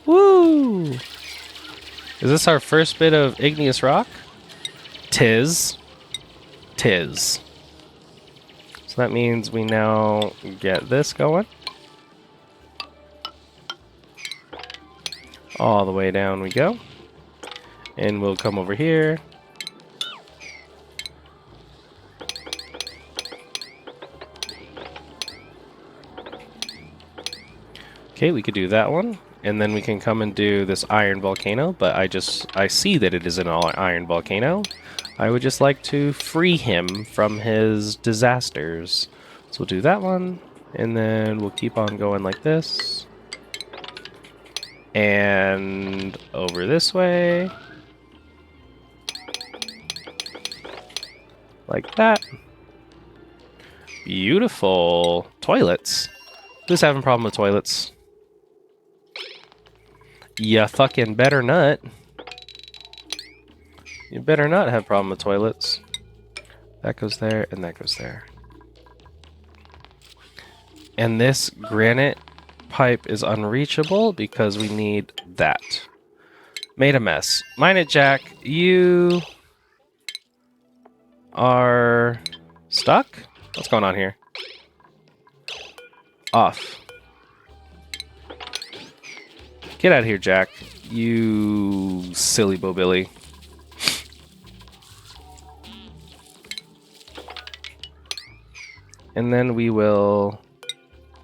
Woo! Is this our first bit of igneous rock? Tis. Tis. So that means we now get this going. All the way down we go. And we'll come over here. Okay, we could do that one. And then we can come and do this iron volcano, but I see that it is an iron volcano. I would just like to free him from his disasters. So we'll do that one. And then we'll keep on going like this. And over this way. Like that. Beautiful. Toilets. Who's having a problem with toilets? You fucking better not. You better not have a problem with toilets. That goes there, and that goes there. And this granite pipe is unreachable because we need that. Made a mess. Mine it, Jack. You are stuck? What's going on here? Off. Get out of here, Jack. You silly Bobilly. And then we will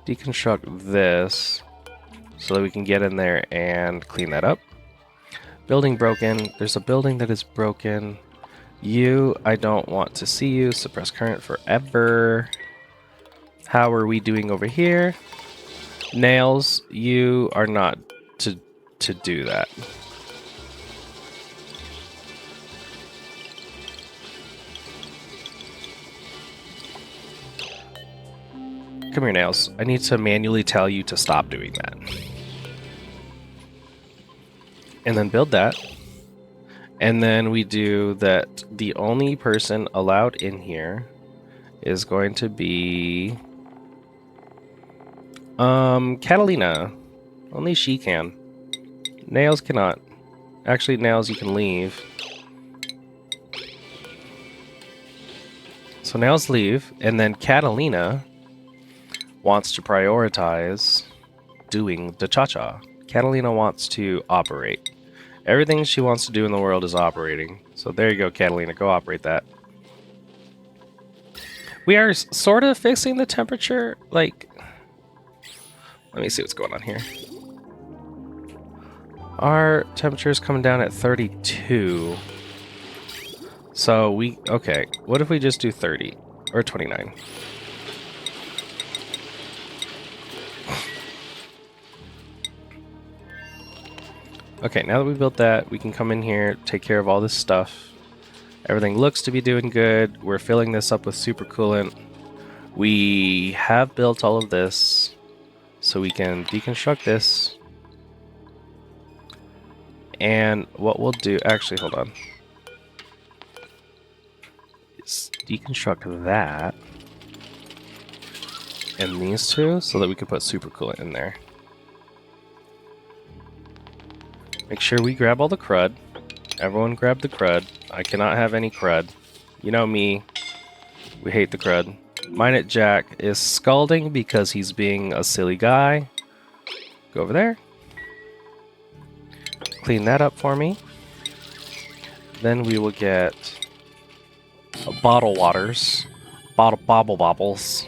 deconstruct this so that we can get in there and clean that up. Building broken. There's a building that is broken. You, I don't want to see you. Suppress current forever. How are we doing over here? Nails, you are not to do that. Come here, Nails. I need to manually tell you to stop doing that. And then build that. And then we do that the only person allowed in here is going to be Catalina. Only she can. Nails cannot. Actually, Nails, you can leave. So Nails leave, and then Catalina wants to prioritize doing the cha-cha. Catalina wants to operate. Everything she wants to do in the world is operating. So there you go, Catalina. Go operate that. We are sort of fixing the temperature. Like, let me see what's going on here. Our temperature is coming down at 32. So we... Okay, what if we just do 30? Or 29? Okay, now that we built that, we can come in here, take care of all this stuff. Everything looks to be doing good. We're filling this up with super coolant. We have built all of this, so we can deconstruct this. And what we'll do... Actually, hold on. Is deconstruct that. And these two, so that we can put super coolant in there. Make sure we grab all the crud. Everyone grab the crud. I cannot have any crud. You know me. We hate the crud. Mine at Jack is scalding because he's being a silly guy. Go over there. Clean that up for me. Then we will get bottle waters. Bobble bobbles.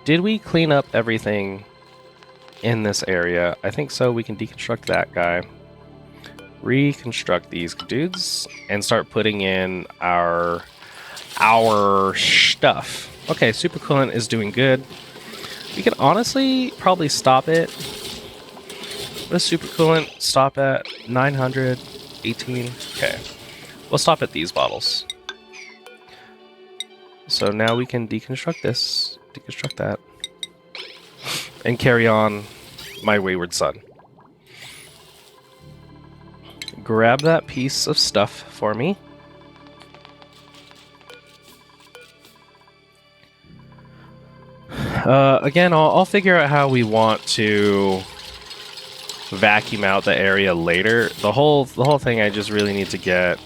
Did we clean up everything in this area? I think so. We can deconstruct that guy. Reconstruct these dudes and start putting in our stuff. Okay, super coolant is doing good. We can honestly probably stop it. What does super coolant stop at? 918. Okay, we'll stop at these bottles. So now we can deconstruct this, deconstruct that, and carry on my wayward son. Grab that piece of stuff for me. Again, I'll figure out how we want to vacuum out the area later. The whole thing, I just really need to get...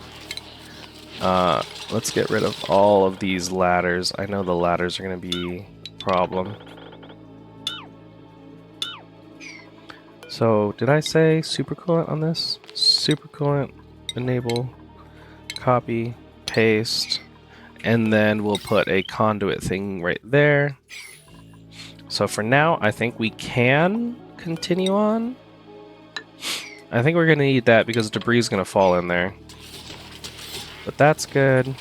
let's get rid of all of these ladders. I know the ladders are going to be a problem. So, did I say super coolant on this? Super coolant, enable, copy, paste, and then we'll put a conduit thing right there. So for now, I think we can continue on. I think we're going to need that because debris is going to fall in there. But that's good.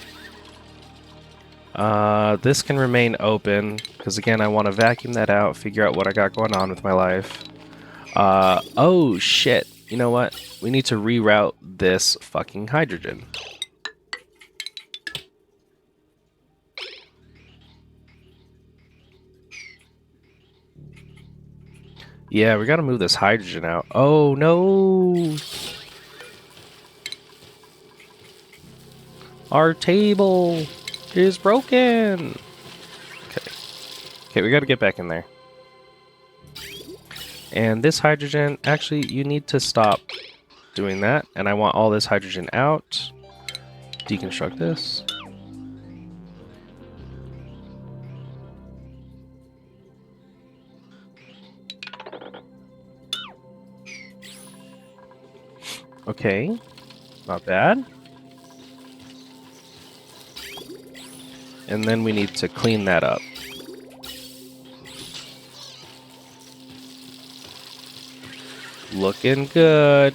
This can remain open, because again, I want to vacuum that out, figure out what I got going on with my life. Oh shit. You know what? We need to reroute this fucking hydrogen. Yeah, we gotta move this hydrogen out. Oh no! Our table is broken! Okay. Okay, we gotta get back in there. And this hydrogen, actually, you need to stop doing that. And I want all this hydrogen out. Deconstruct this. Okay, not bad. And then we need to clean that up. Looking good.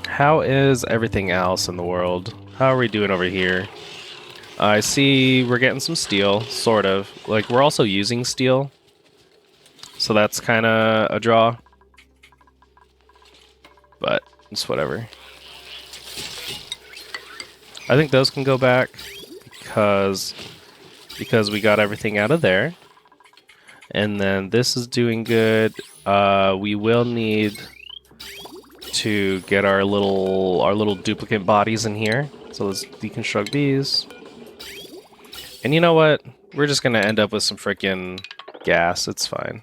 How is everything else in the world? How are we doing over here? I see we're getting some steel, sort of. Like, we're also using steel. So that's kind of a draw. But it's whatever. I think those can go back because we got everything out of there. And then this is doing good. We will need to get our little duplicate bodies in here. So let's deconstruct these. And you know what? We're just gonna end up with some freaking gas. It's fine.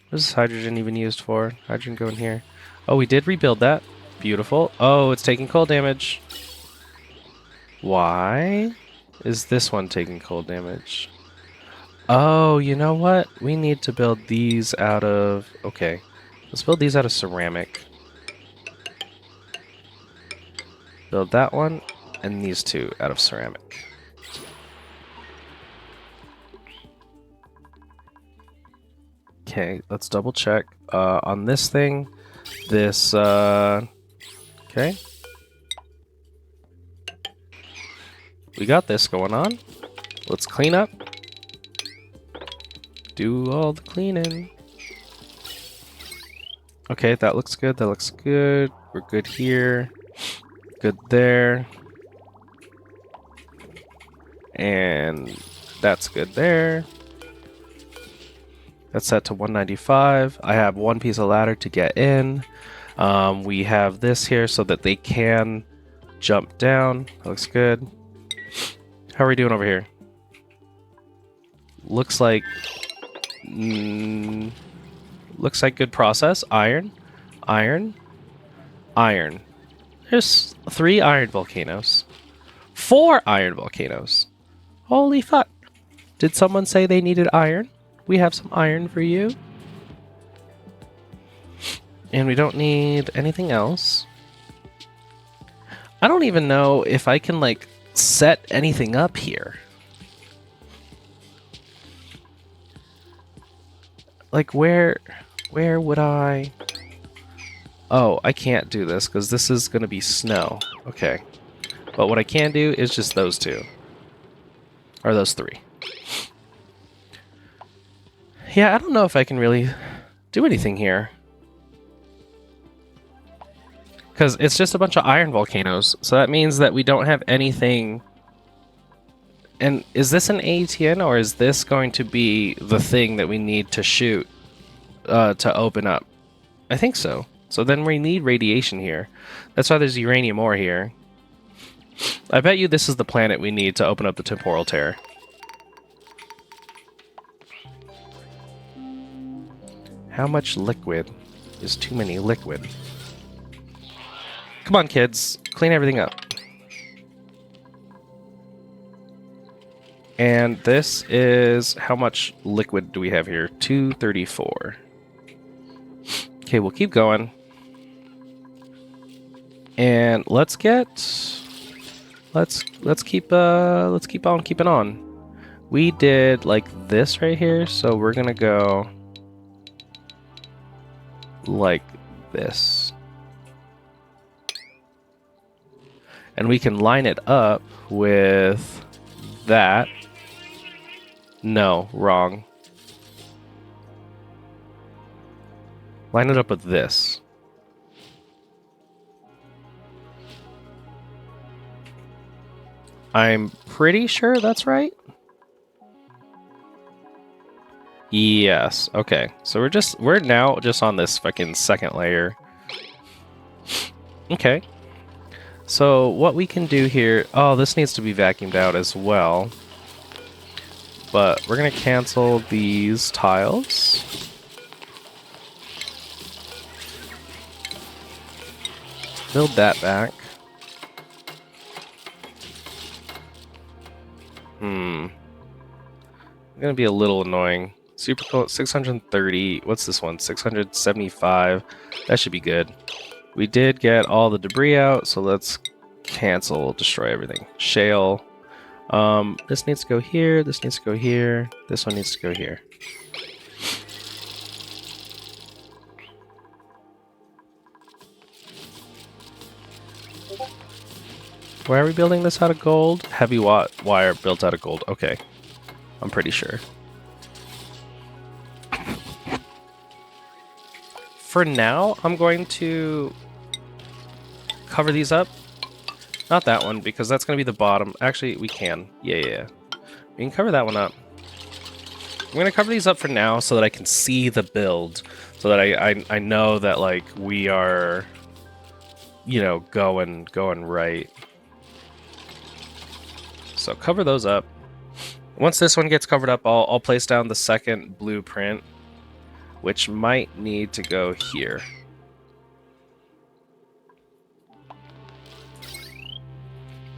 What is hydrogen even used for? Hydrogen go in here. Oh, we did rebuild that. Beautiful. Oh, it's taking cold damage. Why is this one taking cold damage? Oh, you know what? We need to build these out of... Okay. Let's build these out of ceramic. Build that one, and these two out of ceramic. Okay, let's double check. On this thing, this... Okay. We got this going on. Let's clean up. Do all the cleaning. Okay, that looks good. That looks good. We're good here. Good there. And that's good there. That's set to 195. I have one piece of ladder to get in. We have this here so that they can jump down. That looks good. How are we doing over here? Looks like... looks like good process. Iron. Iron. Iron. There's 3 iron volcanoes. 4 iron volcanoes. Holy fuck. Did someone say they needed iron? We have some iron for you. And we don't need anything else. I don't even know if I can, like, set anything up here. Like, where would I... Oh, I can't do this because this is going to be snow. Okay. But what I can do is just those 2. Or those 3. Yeah, I don't know if I can really do anything here. Because it's just a bunch of iron volcanoes. So that means that we don't have anything... And is this an ATN or is this going to be the thing that we need to shoot to open up? I think so. So then we need radiation here. That's why there's uranium ore here. I bet you this is the planet we need to open up the temporal tear. How much liquid is too many liquid? Come on, kids. Clean everything up. And this is... How much liquid do we have here? 234. Okay, we'll keep going. And let's get... Let's keep on keeping on. We did like this right here, so we're gonna go like this. And we can line it up with that. No, wrong. Line it up with this. I'm pretty sure that's right. Yes. Okay. So we're now just on this fucking second layer. Okay. So what we can do here, oh, this needs to be vacuumed out as well. But we're gonna cancel these tiles. Build that back. Gonna be a little annoying. Super cool, 630. What's this one? 675. That should be good. We did get all the debris out, so let's cancel, destroy everything. Shale. This needs to go here, this needs to go here, this one needs to go here. Why are we building this out of gold? Heavy wire built out of gold. Okay. I'm pretty sure. For now, I'm going to cover these up. Not that one, because that's going to be the bottom. Actually, we can. Yeah. We can cover that one up. I'm going to cover these up for now so that I can see the build. So that I know that, like, we are, you know, going right. So cover those up. Once this one gets covered up, I'll place down the second blueprint, which might need to go here.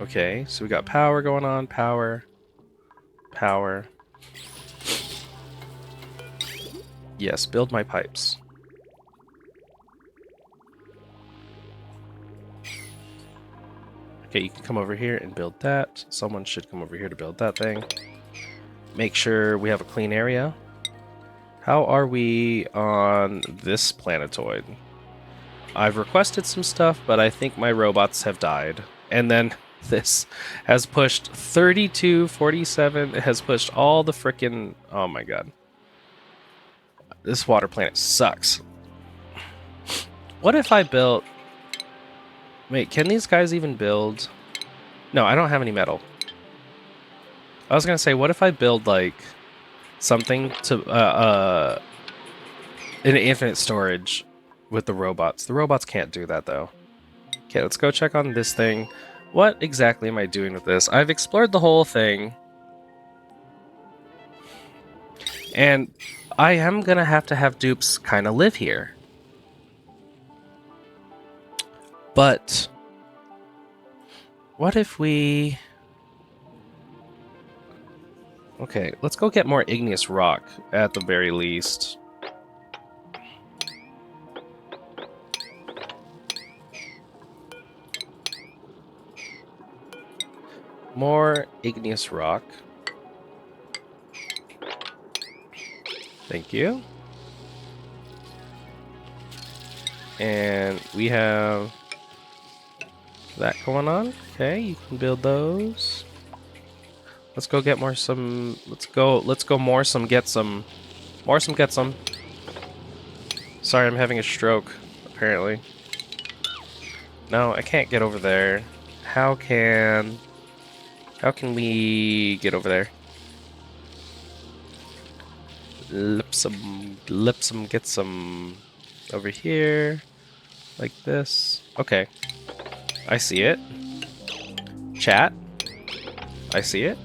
Okay, so we got power going on, power. Yes, build my pipes. Okay, you can come over here and build that. Someone should come over here to build that thing. Make sure we have a clean area. How are we on this planetoid? I've requested some stuff, but I think my robots have died. And then this has pushed 32, 47. It has pushed all the frickin'... Oh my god. This water planet sucks. What if I built... Wait, can these guys even build? No, I don't have any metal. I was gonna say, what if I build, like, something to, an infinite storage with the robots? The robots can't do that, though. Okay, let's go check on this thing. What exactly am I doing with this? I've explored the whole thing. And I am gonna have to have dupes kind of live here. But what if we... Okay, let's go get more igneous rock, at the very least. More igneous rock. Thank you. And we have that going on. Okay, you can build those. Let's go get more some. Let's go more some, get some. More some, get some. Sorry, I'm having a stroke, apparently. No, I can't get over there. How can we get over there? Lipsum, get some over here. Like this. Okay. I see it. Chat. I see it.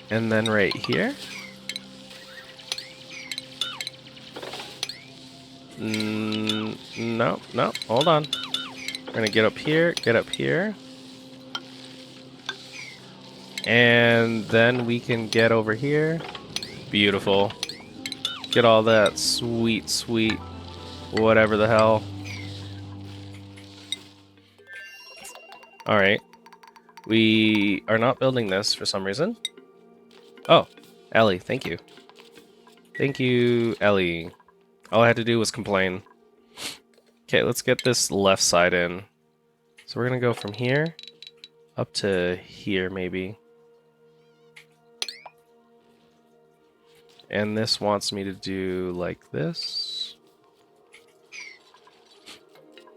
And then right here. No, hold on. We're gonna get up here, and then we can get over here. Beautiful. Get all that sweet, whatever the hell. Alright. We are not building this for some reason. Oh, Ellie, thank you. Thank you, Ellie. All I had to do was complain. Okay, let's get this left side in. So we're gonna go from here up to here, maybe. And this wants me to do like this.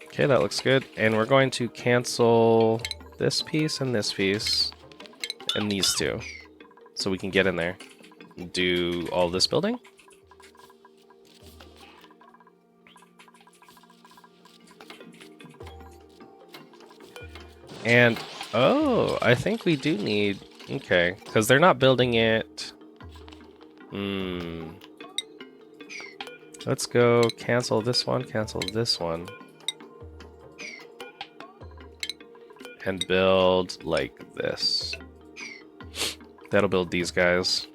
Okay, that looks good. And we're going to cancel this piece and these two. So we can get in there and do all this building. And, oh, I think we do need... Okay, because they're not building it... Let's go cancel this one, and build like this. That'll build these guys.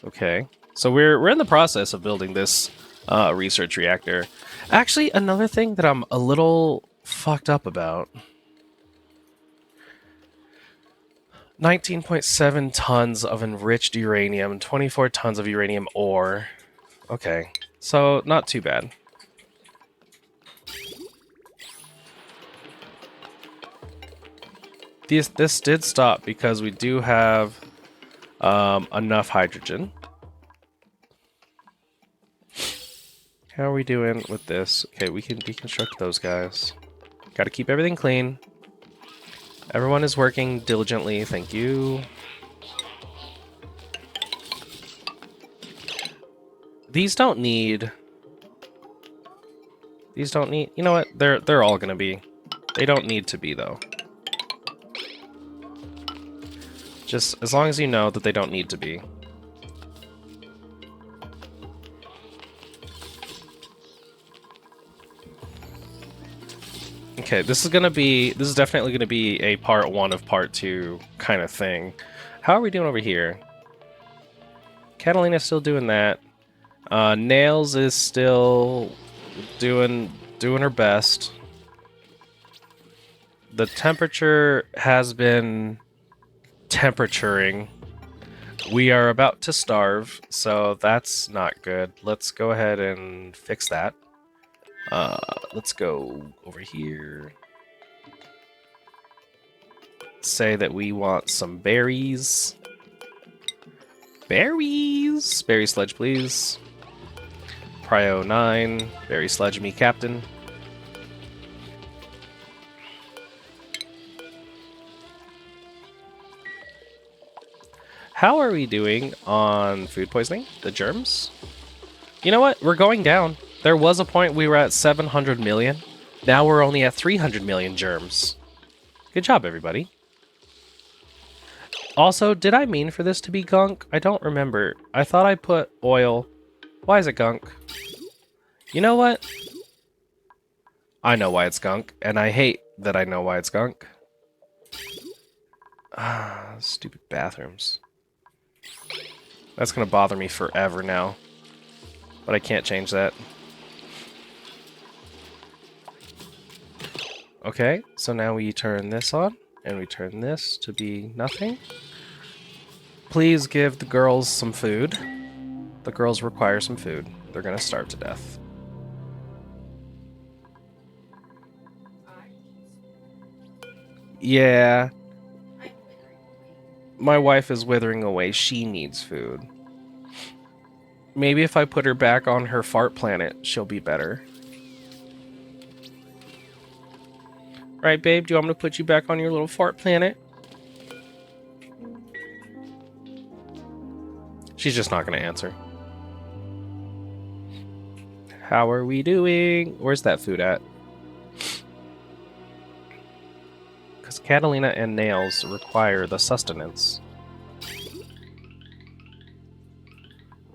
Okay, so we're in the process of building this research reactor. Actually, another thing that I'm a little fucked up about. 19.7 tons of enriched uranium, 24 tons of uranium ore. Okay, so not too bad. This did stop because we do have enough hydrogen. How are we doing with this? Okay, we can deconstruct those guys. Got to keep everything clean. Everyone is working diligently, thank you. These don't need... You know what? They're all gonna be. They don't need to be, though. Just as long as you know that they don't need to be. Okay, this is definitely gonna be a part 1 of part 2 kind of thing. How are we doing over here? Catalina's still doing that. Nails is still doing her best. The temperature has been temperaturing. We are about to starve, so that's not good. Let's go ahead and fix that. Let's go over here. Say that we want some berries. Berries! Berry sledge, please. Prio 9. Berry sledge me, Captain. How are we doing on food poisoning? The germs? You know what? We're going down. There was a point we were at 700 million. Now we're only at 300 million germs. Good job, everybody. Also, did I mean for this to be gunk? I don't remember. I thought I put oil. Why is it gunk? You know what? I know why it's gunk, and I hate that I know why it's gunk. Ah, stupid bathrooms. That's gonna bother me forever now. But I can't change that. Okay, so now we turn this on, and we turn this to be nothing. Please give the girls some food. The girls require some food. They're gonna starve to death. Yeah. My wife is withering away. She needs food. Maybe if I put her back on her fart planet, she'll be better. Right, babe? Do you want me to put you back on your little fart planet? She's just not going to answer. How are we doing? Where's that food at? Because Catalina and Nails require the sustenance.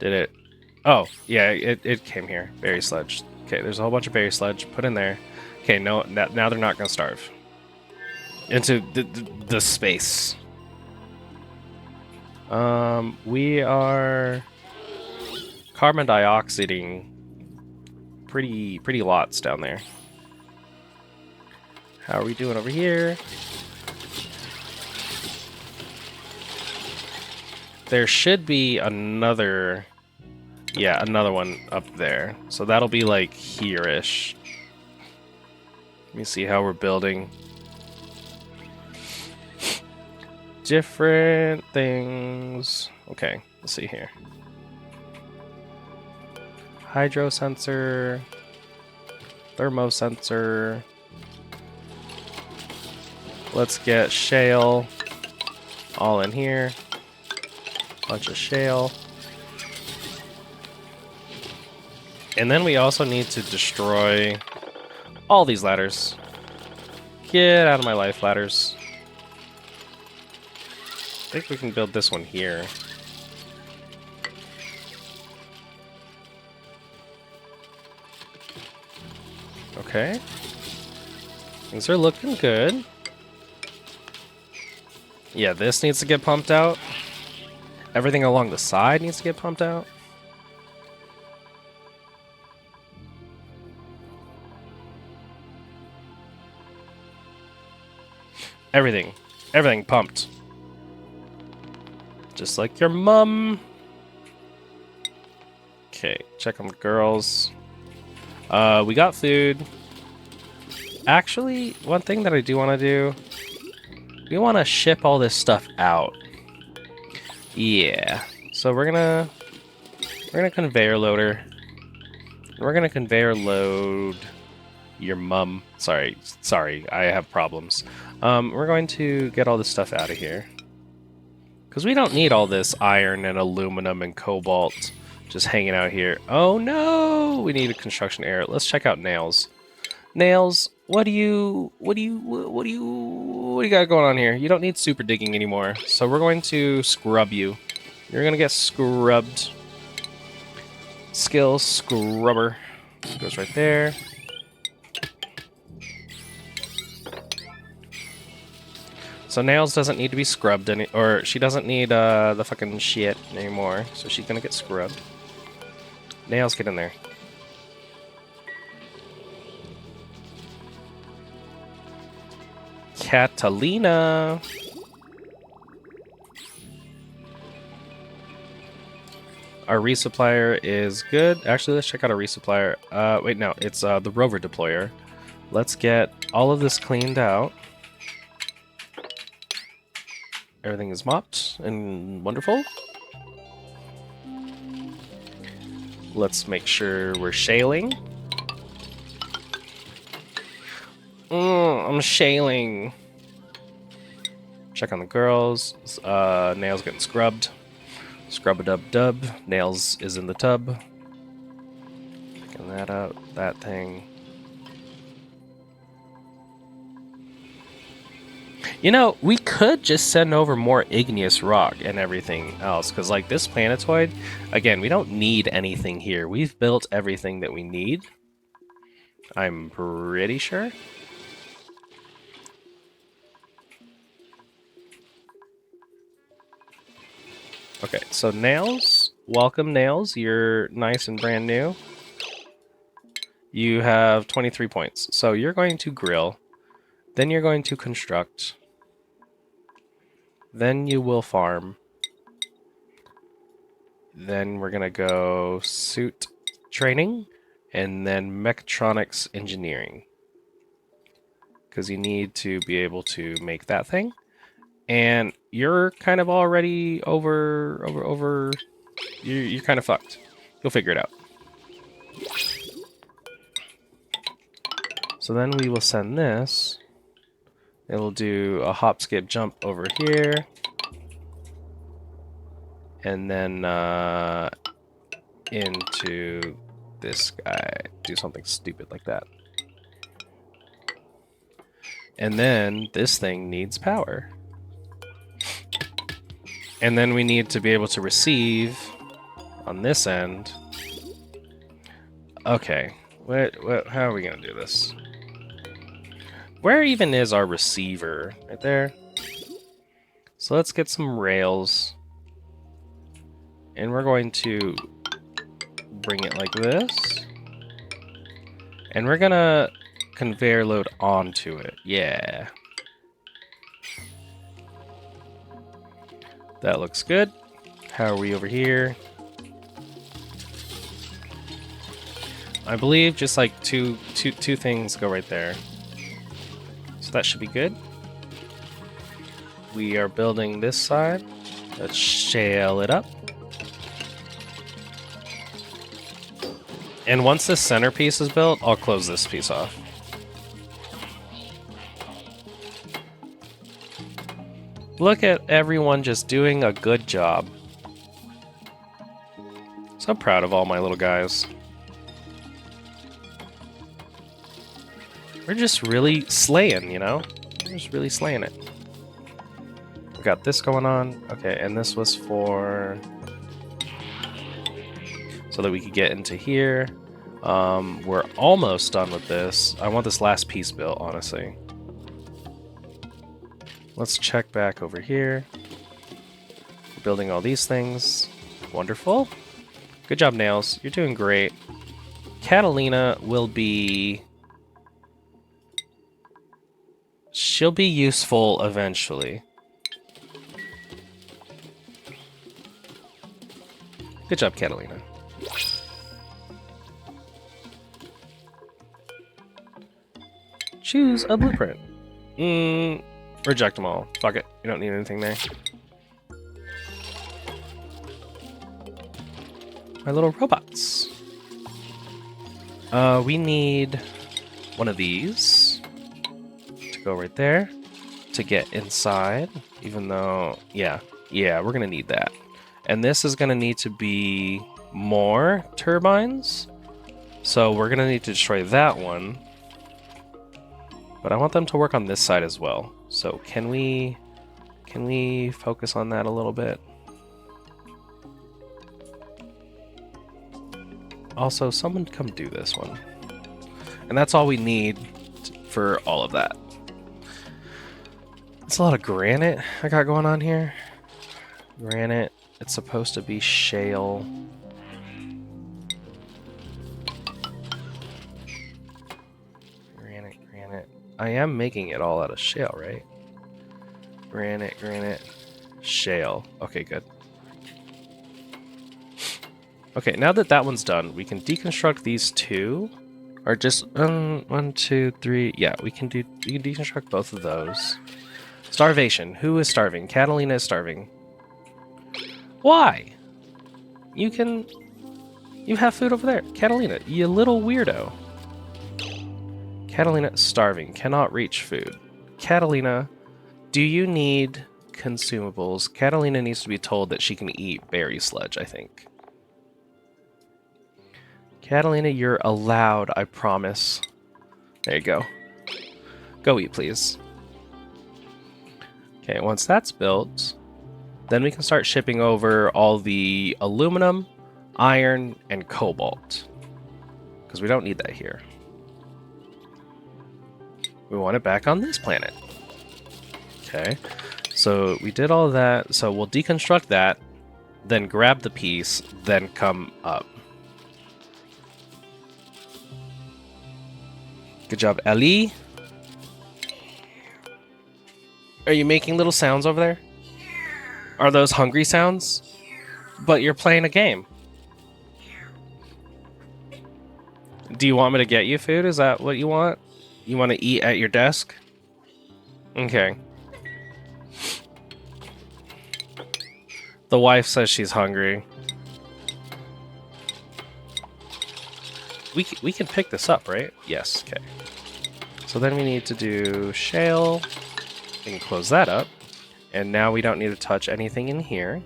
Did it? Oh, yeah, it came here. Berry sledge. Okay, there's a whole bunch of berry sledge. Put in there. Okay, no, now they're not going to starve. Into the space. We are carbon dioxiding pretty lots down there. How are we doing over here? There should be another Yeah, another one up there. So that'll be like here-ish. Let me see how we're building. Different things. Okay, let's see here. Hydro sensor. Thermosensor. Let's get shale all in here. Bunch of shale. And then we also need to destroy all these ladders. Get out of my life, ladders. I think we can build this one here. Okay. Things are looking good. Yeah, this needs to get pumped out. Everything along the side needs to get pumped out. Everything. Everything pumped. Just like your mum. Okay, check on the girls. We got food. Actually, one thing that I do want to do, we want to ship all this stuff out. Yeah. So we're gonna conveyor loader. We're gonna conveyor load your mum. Sorry, I have problems. We're going to get all this stuff out of here. Because we don't need all this iron and aluminum and cobalt just hanging out here. Oh no! We need a construction area. Let's check out Nails. Nails, what do you got going on here? You don't need super digging anymore. So we're going to scrub you. You're gonna get scrubbed. Skill scrubber. Goes right there. So Nails doesn't need to be scrubbed or she doesn't need the fucking shit anymore. So she's gonna get scrubbed. Nails, get in there. Catalina. Our resupplier is good. Actually, let's check out our resupplier. Wait, no, it's the rover deployer. Let's get all of this cleaned out. Everything is mopped and wonderful. Let's make sure we're shaling. I'm shaling. Check on the girls. Nails getting scrubbed. Scrub-a-dub-dub. Nails is in the tub. Picking that up. That thing. You know, we could just send over more igneous rock and everything else, because like this planetoid, again, we don't need anything here. We've built everything that we need. I'm pretty sure. Okay, so Nails, welcome Nails. You're nice and brand new. You have 23 points. So you're going to grill, then you're going to construct, then you will farm. Then we're going to go suit training, and then mechatronics engineering. Because you need to be able to make that thing. And you're kind of already you're kind of fucked. You'll figure it out. So then we will send this. It'll do a hop, skip, jump over here. And then into this guy. Do something stupid like that. And then this thing needs power. And then we need to be able to receive on this end. Okay, how are we gonna do this? Where even is our receiver? Right there. So let's get some rails. And we're going to bring it like this. And we're gonna conveyor load onto it. Yeah. That looks good. How are we over here? I believe just like two things go right there. So that should be good. We are building this side. Let's shale it up. And once this centerpiece is built, I'll close this piece off. Look at everyone just doing a good job. So proud of all my little guys. We're just really slaying, you know? We're just really slaying it. We got this going on. Okay, and this was for... so that we could get into here. We're almost done with this. I want this last piece built, honestly. Let's check back over here. We're building all these things. Wonderful. Good job, Nails. You're doing great. Catalina will be... she'll be useful eventually. Good job, Catalina. Choose a blueprint. Reject them all. Fuck it. You don't need anything there. My little robots. We need one of these to go right there to get inside, even though, yeah, we're gonna need that. And this is gonna need to be more turbines, so we're gonna need to destroy that one. But I want them to work on this side as well. So can we focus on that a little bit? Also, someone come do this one. And that's all we need for all of that. It's a lot of granite I got going on here. Granite, it's supposed to be shale. Granite. I am making it all out of shale, right? Granite, shale. Okay, good. Okay, now that that one's done, we can deconstruct these two. Or just, 1, 2, 3. Yeah, we can deconstruct both of those. Starvation. Who is starving? Catalina is starving. Why? You have food over there. Catalina, you little weirdo. Catalina starving, cannot reach food. Catalina, do you need consumables? Catalina needs to be told that she can eat berry sludge, I think. Catalina, you're allowed, I promise. There you go. Go eat, please. Okay, once that's built, then we can start shipping over all the aluminum, iron, and cobalt. Because we don't need that here. We want it back on this planet. Okay, so we did all that. So we'll deconstruct that, then grab the piece, then come up. Good job, Ellie. Are you making little sounds over there? Are those hungry sounds? But you're playing a game. Do you want me to get you food? Is that what you want? You want to eat at your desk? Okay. The wife says she's hungry. We can pick this up, right? Yes, okay. So then we need to do shale. We can close that up. And now we don't need to touch anything in here.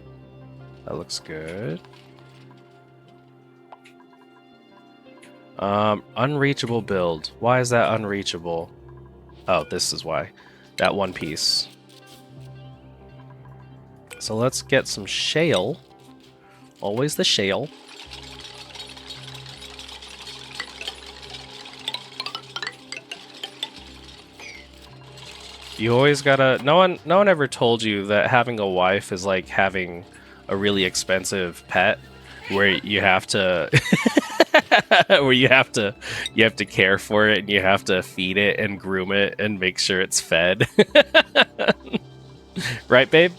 That looks good. Unreachable build. Why is that unreachable? Oh, this is why. That one piece. So let's get some shale. Always the shale. You always gotta... No one ever told you that having a wife is like having a really expensive pet where you have to... where you have to care for it and you have to feed it and groom it and make sure it's fed. Right, babe?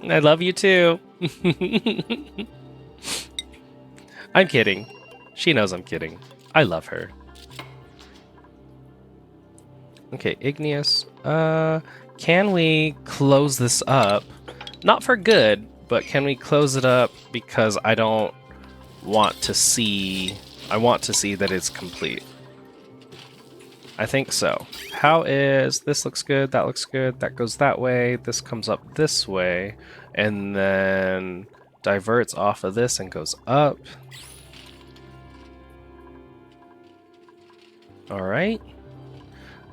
I love you too. I'm kidding. She knows I'm kidding. I love her. Okay, igneous. Can we close this up? Not for good, but can we close it up because I don't want to see... I want to see that it's complete. I think so. How is... This looks good, that looks good, that goes that way, this comes up this way, and then diverts off of this and goes up. Alright.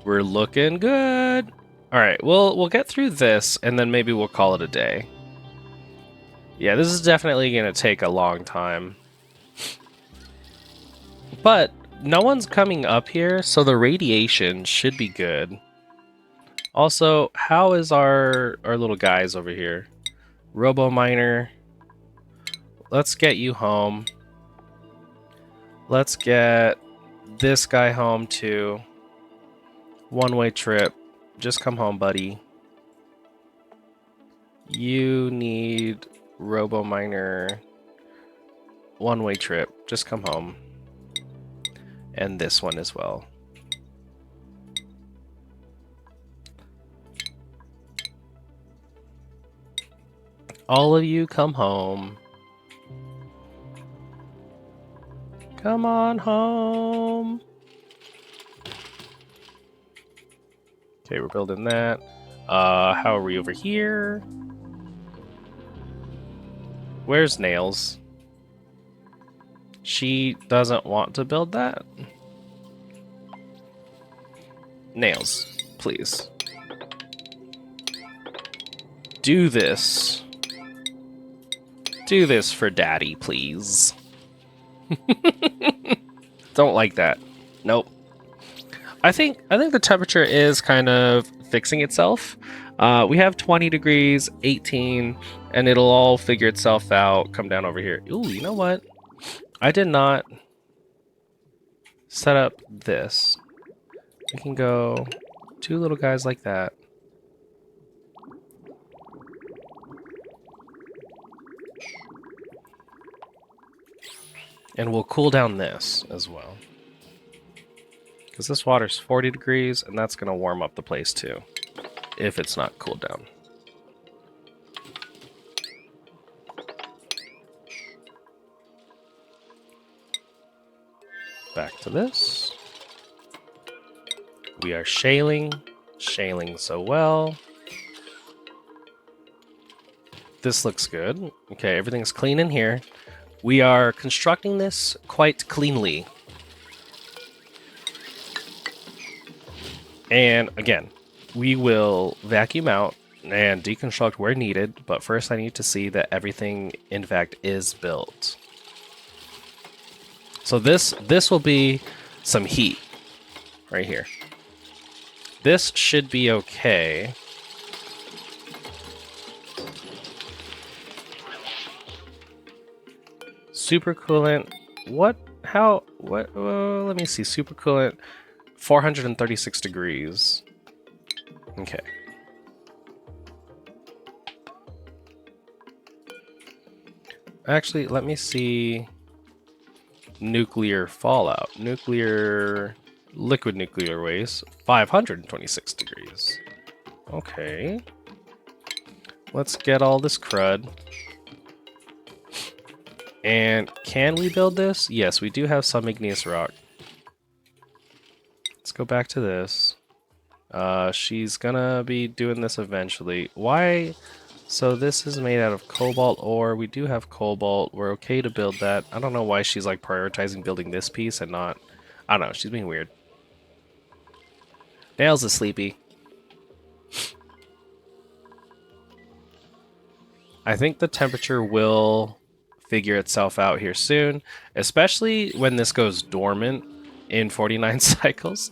We're looking good. Alright, we'll get through this, and then maybe we'll call it a day. Yeah, this is definitely going to take a long time. But no one's coming up here, so the radiation should be good. Also, how is our little guys over here? Robo Miner. Let's get you home. Let's get this guy home too. One-way trip. Just come home, buddy. You need Robo Miner. One-way trip. Just come home. And this one as well. All of you come home. Come on home. Okay, we're building that. How are we over here? Where's Nails? She doesn't want to build that? Nails, please. Do this. Do this for Daddy, please. Don't like that. Nope. I think the temperature is kind of fixing itself. We have 20 degrees, 18, and it'll all figure itself out. Come down over here. Ooh, you know what? I did not set up this. We can go 2 little guys like that. And we'll cool down this as well. Because this water's 40 degrees, and that's going to warm up the place too, if it's not cooled down. Back to this. We are shaling so well. This looks good. Okay, everything's clean in here. We are constructing this quite cleanly. And again, we will vacuum out and deconstruct where needed, but first I need to see that everything in fact is built. So this will be some heat right here. This should be okay. Supercoolant. What? How? What? Let me see. Supercoolant. 436 degrees. Okay. Actually, let me see. Nuclear fallout. Liquid nuclear waste. 526 degrees. Okay. Let's get all this crud. And can we build this? Yes, we do have some igneous rock. Let's go back to this. She's gonna be doing this eventually. Why? So this is made out of cobalt ore. We do have cobalt. We're okay to build that. I don't know why she's like prioritizing building this piece and not... I don't know. She's being weird. Nails is sleepy. I think the temperature will figure itself out here soon, especially when this goes dormant in 49 cycles.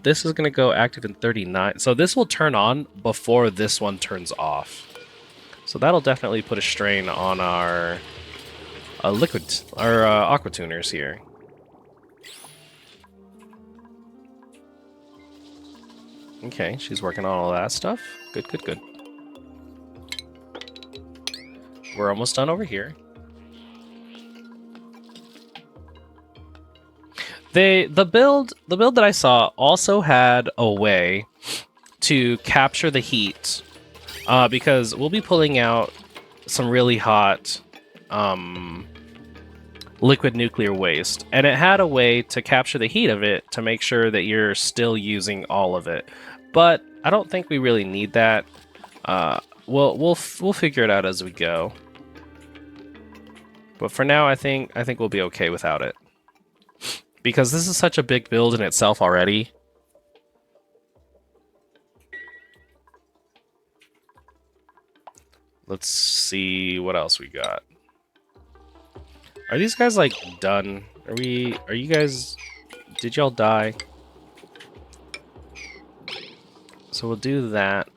This is going to go active in 39. So this will turn on before this one turns off. So that'll definitely put a strain on our aqua tuners here. Okay, she's working on all that stuff. Good, good, good. We're almost done over here. the build that I saw also had a way to capture the heat, because we'll be pulling out some really hot liquid nuclear waste, and it had a way to capture the heat of it to make sure that you're still using all of it. But I don't think we really need that. We'll figure it out as we go. But for now, I think we'll be okay without it, because this is such a big build in itself already. Let's see what else we got. Are these guys, like, done? Are you guys... Did y'all die? So we'll do that.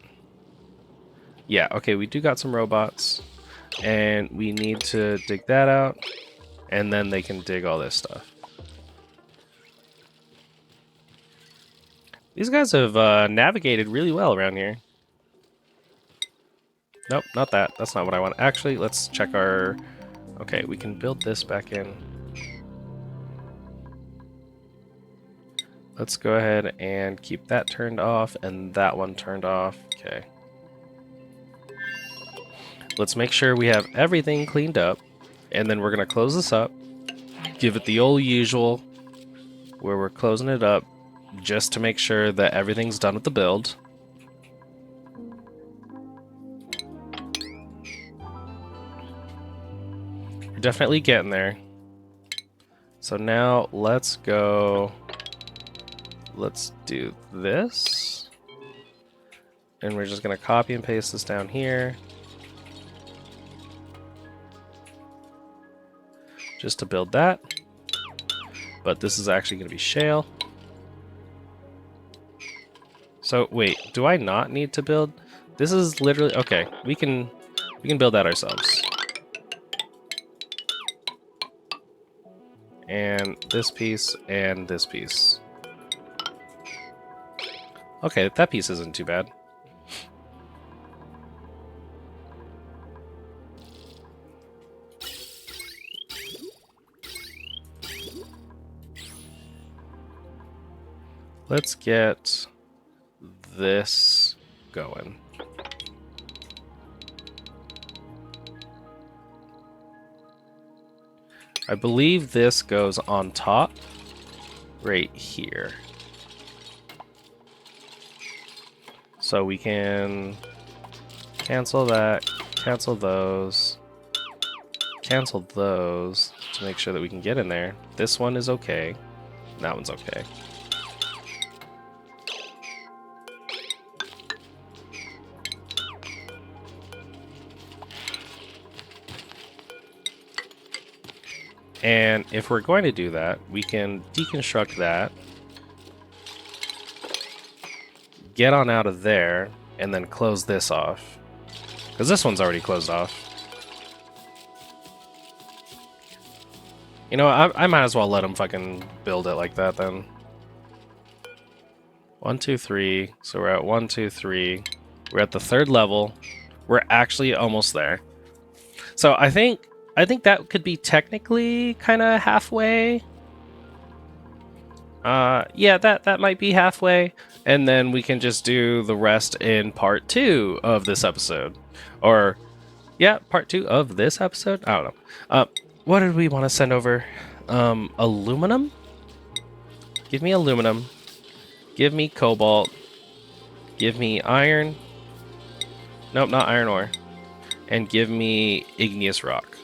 Yeah, okay, we do got some robots. And we need to dig that out. And then they can dig all this stuff. These guys have navigated really well around here. Nope, not that. That's not what I want. Actually, let's check our... Okay, we can build this back in. Let's go ahead and keep that turned off and that one turned off. Okay. Let's make sure we have everything cleaned up, and then we're going to close this up. Give it the old usual, where we're closing it up just to make sure that everything's done with the build. Definitely getting there. So now let's go. Let's do this. And we're just going to copy and paste this down here. Just to build that. But this is actually going to be shale. So wait, do I not need to build? This is literally okay. We can build that ourselves. And this piece, and this piece. Okay, that piece isn't too bad. Let's get this going. I believe this goes on top right here. So we can cancel that, cancel those to make sure that we can get in there. This one is okay. That one's okay. And if we're going to do that, we can deconstruct that, get on out of there, and then close this off. Because this one's already closed off. You know, I might as well let them fucking build it like that then. 1, 2, 3. So we're at 1, 2, 3. We're at the 3rd level. We're actually almost there. So I think that could be technically kind of halfway. Yeah, that might be halfway. And then we can just do the rest in part 2 of this episode. Or, yeah, part 2 of this episode? I don't know. What did we want to send over? Aluminum? Give me aluminum. Give me cobalt. Give me iron. Nope, not iron ore. And give me igneous rock.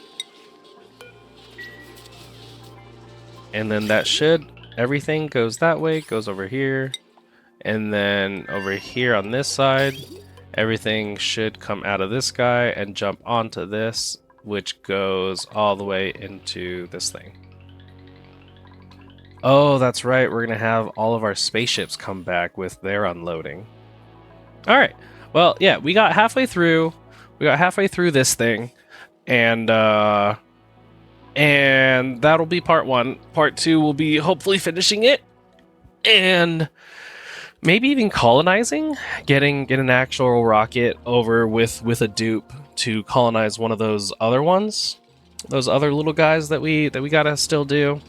And then that should, everything goes that way, goes over here. And then over here on this side, everything should come out of this guy and jump onto this, which goes all the way into this thing. Oh, that's right. We're going to have all of our spaceships come back with their unloading. All right. Well, yeah, we got halfway through. We got halfway through this thing. And that'll be part 1. Part 2 will be hopefully finishing it. And maybe even colonizing, getting an actual rocket over with a dupe to colonize one of those other ones, those other little guys that we gotta still do.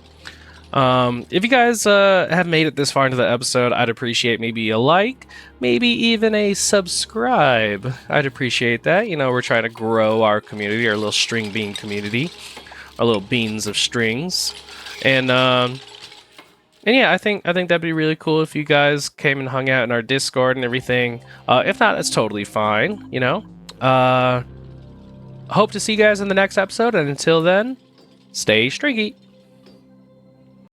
If you guys have made it this far into the episode, I'd appreciate maybe a like, maybe even a subscribe. I'd appreciate that. You know, we're trying to grow our community, our little string bean community, our little beans of strings, and yeah, I think that'd be really cool if you guys came and hung out in our Discord and everything. If not, that's totally fine. You know. Hope to see you guys in the next episode, and until then, stay stringy.